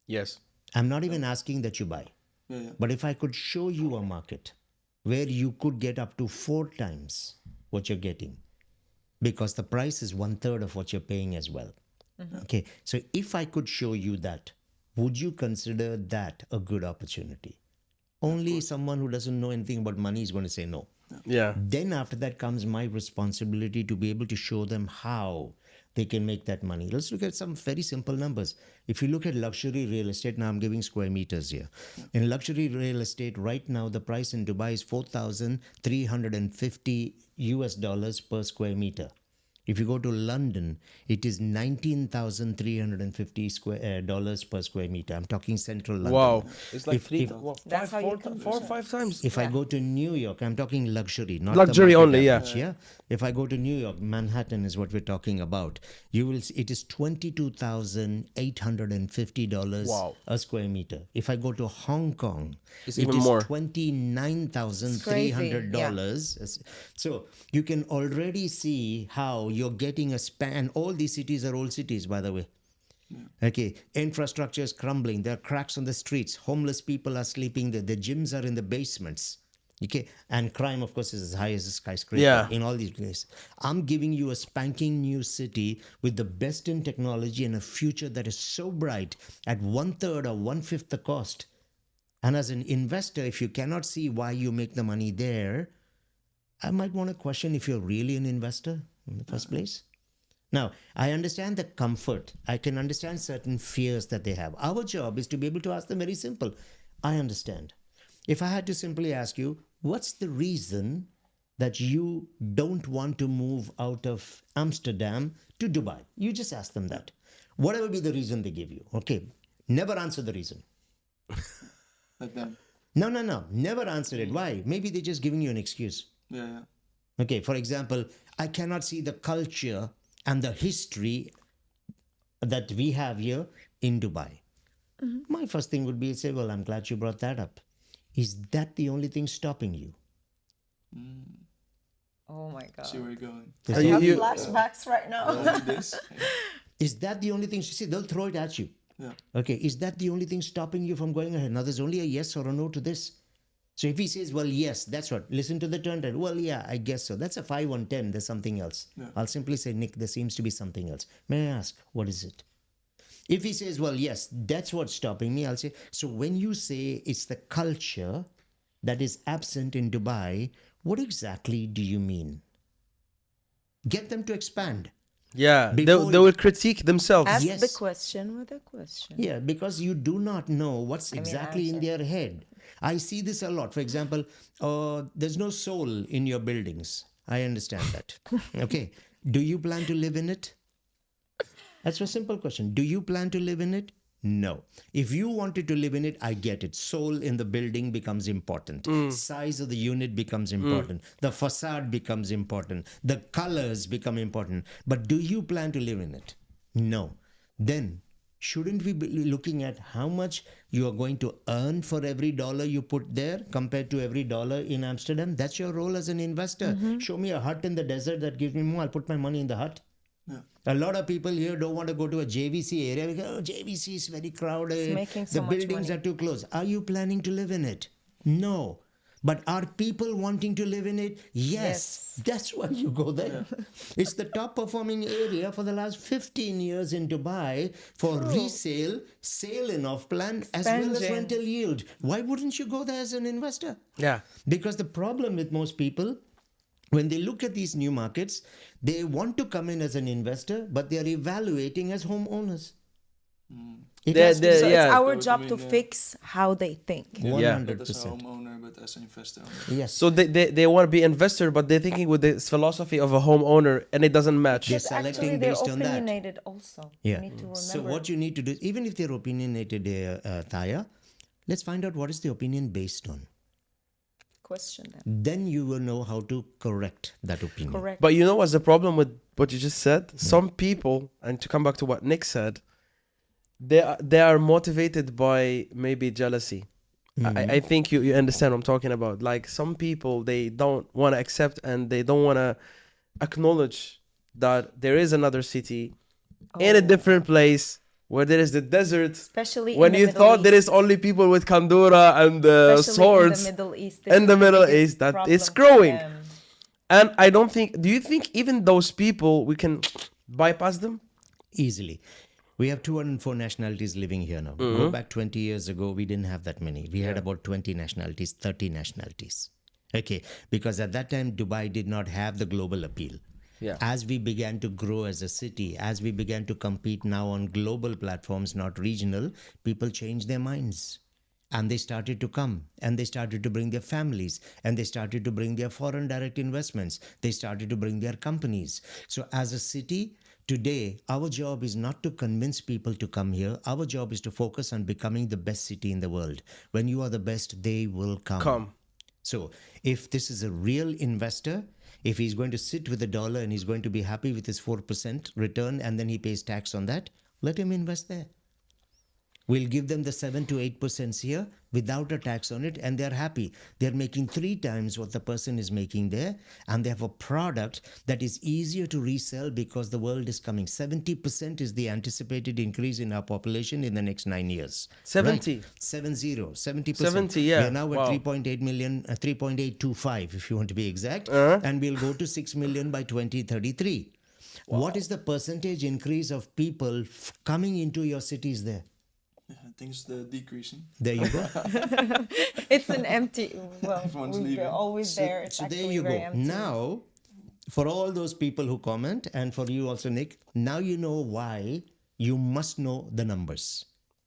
Yes. I'm not even asking that you buy. Yeah. But if I could show you a market where you could get up to 4 times what you're getting, because the price is 1/3 of what you're paying as well. Okay, so if I could show you that, would you consider that a good opportunity? Only someone who doesn't know anything about money is going to say no. Yeah. Then after that comes my responsibility to be able to show them how they can make that money. Let's look at some very simple numbers. If you look at luxury real estate, now I'm giving square meters here. In luxury real estate, right now, the price in Dubai is 4,350 US dollars per square meter. If you go to London, it is $19,350 dollars per square meter. I'm talking central London. Wow. It's like If- three, if- That's how you four or five times. If I go to New York, I'm talking luxury, not Luxury the market only, yeah. average, yeah. If I go to New York, Manhattan is what we're talking about. You will see it is $22,850 Wow. a square meter. If I go to Hong Kong, It's it even is more. $29,300. So you can already see how you're getting a span. All these cities are old cities, by the way. Okay, infrastructure is crumbling. There are cracks on the streets. Homeless people are sleeping there. The gyms are in the basements. Okay, and crime, of course, is as high as a skyscraper Yeah. in all these places. I'm giving you a spanking new city with the best in technology and a future that is so bright at 1/3 or 1/5 the cost. And as an investor, if you cannot see why you make the money there, I might want to question if you're really an investor in the first place. Now, I understand the comfort. I can understand certain fears that they have. Our job is to be able to ask them very simple. I understand. If I had to simply ask you, what's the reason that you don't want to move out of Amsterdam to Dubai? You just ask them that. Whatever be the reason they give you. Okay. Never answer the reason. Let them. No. Never answer it. Why? Maybe they're just giving you an excuse. Yeah. Okay. For example, I cannot see the culture and the history that we have here in Dubai. My first thing would be say, well, I'm glad you brought that up. Is that the only thing stopping you? Oh my God. See where you're going. Is I that- have you- flashbacks right now. Like this. Is that the only thing? See, they'll throw it at you. Yeah. Okay, is that the only thing stopping you from going ahead? Now, there's only a yes or a no to this. So if he says, well, yes, that's what, listen to the turn rate. Well, yeah, I guess so. That's a 5 on 10. There's something else. Yeah. I'll simply say, Nick, there seems to be something else. May I ask, what is it? If he says, well, yes, that's what's stopping me, I'll say, so when you say it's the culture that is absent in Dubai, what exactly do you mean? Get them to expand. Yeah, they Before will critique themselves. Ask Yes. the question with a question. Yeah, because you do not know what's exactly in answer. their head. I see this a lot. For example, there's no soul in your buildings. I understand that. Okay. Do you plan to live in it? That's a simple question. Do you plan to live in it? No. If you wanted to live in it, I get it. Soul in the building becomes important. Size of the unit becomes important. The facade becomes important. The colors become important. But do you plan to live in it? No. Then shouldn't we be looking at how much you are going to earn for every dollar you put there compared to every dollar in Amsterdam? That's your role as an investor. Show me a hut in the desert that gives me more. I'll put my money in the hut. Yeah. A lot of people here don't want to go to a JVC area because JVC is very crowded. It's making so the much buildings money. are too close. Are you planning to live in it? No. But are people wanting to live in it? Yes. That's why you go there. It's the top performing area for the last 15 years in Dubai for resale, sale in off plan, as well as Expansion. rental yield. Why wouldn't you go there as an investor? Yeah. Because the problem with most people, when they look at these new markets, they want to come in as an investor, but they are evaluating as homeowners. It They're- has to they're- be So yeah. it's our Go to job to being, fix how they think. Yeah. 100%. Not as a homeowner, but as an investor. Yes. So they want to be investor, but they're thinking with this philosophy of a homeowner, and it doesn't match. They're But selecting actually, they're based on that. opinionated also. Yeah. You need to remember. So what you need to do is, even if they're opinionated, Thaya, let's find out what is the opinion based on. question them. Then you will know how to correct that opinion. Correct. But you know what's the problem with what you just said? Some people, and to come back to what Nick said, they are motivated by maybe jealousy. I think you understand what I'm talking about. Like some people, they don't want to accept and they don't want to acknowledge that there is another city in a different place where there is the desert. Especially When in the you Middle thought there East. is only people with kandura and Especially swords. in the Middle East. in the Middle East, that it's growing. And I don't think, do you think even those people, we can bypass them? Easily. We have 204 nationalities living here now. Go back 20 years ago, we didn't have that many. We had about 20 nationalities, 30 nationalities. Okay, because at that time, Dubai did not have the global appeal. Yeah. As we began to grow as a city, as we began to compete now on global platforms, not regional, people changed their minds. And they started to come, and they started to bring their families, and they started to bring their foreign direct investments. They started to bring their companies. So as a city, today, our job is not to convince people to come here. Our job is to focus on becoming the best city in the world. When you are the best, they will come. So if this is a real investor, if he's going to sit with $1 and he's going to be happy with his 4% return and then he pays tax on that, let him invest there. We'll give them the 7 to 8% here without a tax on it, and they're happy. They're making 3 times what the person is making there, and they have a product that is easier to resell because the world is coming. 70% is the anticipated increase in our population in the next 9 years. 70. Right? 70%. 70, yeah. We are now at Wow. 3.8 million, 3.825 if you want to be exact, and we'll go to 6 million by 2033. What is the percentage increase of people coming into your cities there? Yeah, I think it's the decreasing. There you go. It's an empty. Well, Everyone's we're leaving. always there. It's So there actually you very go. empty. Now, for all those people who comment, and for you also, Nick, now you know why you must know the numbers.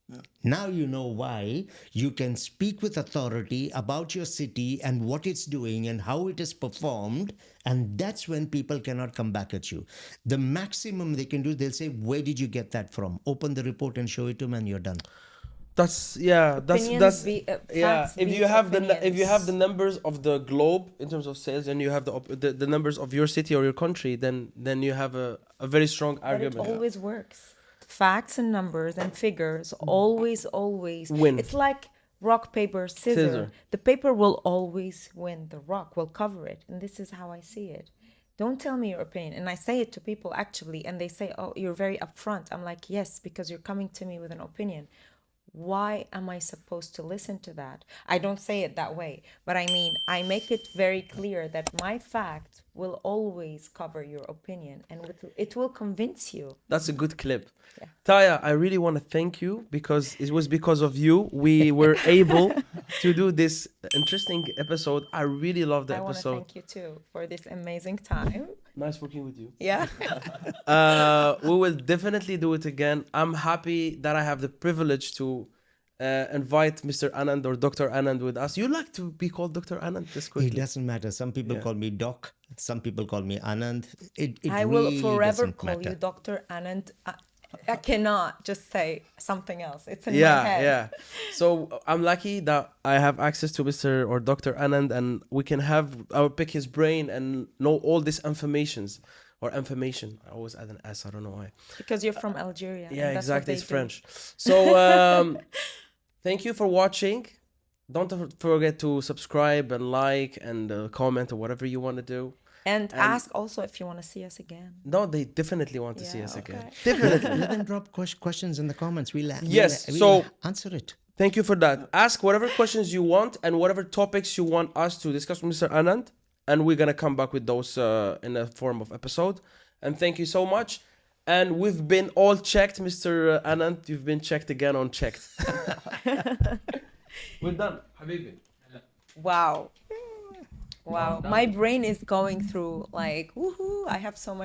Yeah. Now you know why you can speak with authority about your city and what it's doing and how it is performed, and that's when people cannot come back at you. The maximum they can do, they'll say, "Where did you get that from?" Open the report and show it to them, and you're done. That's Opinions yeah. facts If beat you have the opinions. numbers of the globe in terms of sales, and you have the numbers of your city or your country, then you have a very strong But it argument. always works. Facts and numbers and figures always Win. It's like rock, paper, scissor. Scissor. The paper will always win. The rock will cover it. And this is how I see it. Don't tell me your opinion. And I say it to people actually, and they say, "Oh, you're very upfront." I'm like, "Yes, because you're coming to me with an opinion. Why am I supposed to listen to that?" I don't say it that way, but I mean, I make it very clear that my fact will always cover your opinion, and it will convince you. That's a good clip. Yeah. Taya, I really want to thank you because it was because of you we were able to do this interesting episode. I really love the I want to episode. thank you too for this amazing time. Nice working with you. Yeah. We will definitely do it again. I'm happy that I have the privilege to invite Mr. Anand or Dr. Anand with us. You like to be called Dr. Anand? Just It quickly. doesn't matter. Some people Yeah. call me Doc. Some people call me Anand. It I will really forever doesn't call matter. you Dr. Anand. I cannot just say something else. It's in my Yeah, head. yeah. So I'm lucky that I have access to Mr. or Dr. Anand, and we can I'll pick his brain and know all these informations or information. I always add an S. I don't know why. Because you're from Algeria. and Yeah, that's what exactly. they It's do. French. So thank you for watching. Don't forget to subscribe and like and comment or whatever you want to do. And ask also if you want to see us again. No, they definitely want to see Yeah, us again. okay. Definitely. Let them drop questions in the comments. Yes, we'll so- answer it. Thank you for that. Ask whatever questions you want and whatever topics you want us to discuss with Mr. Anand, and we're gonna come back with those in a form of episode. And thank you so much. And we've been all checked, Mr. Anand. You've been checked again on checked. We're done, Habibi. Wow. Wow. My brain is going through like, woohoo, I have so much.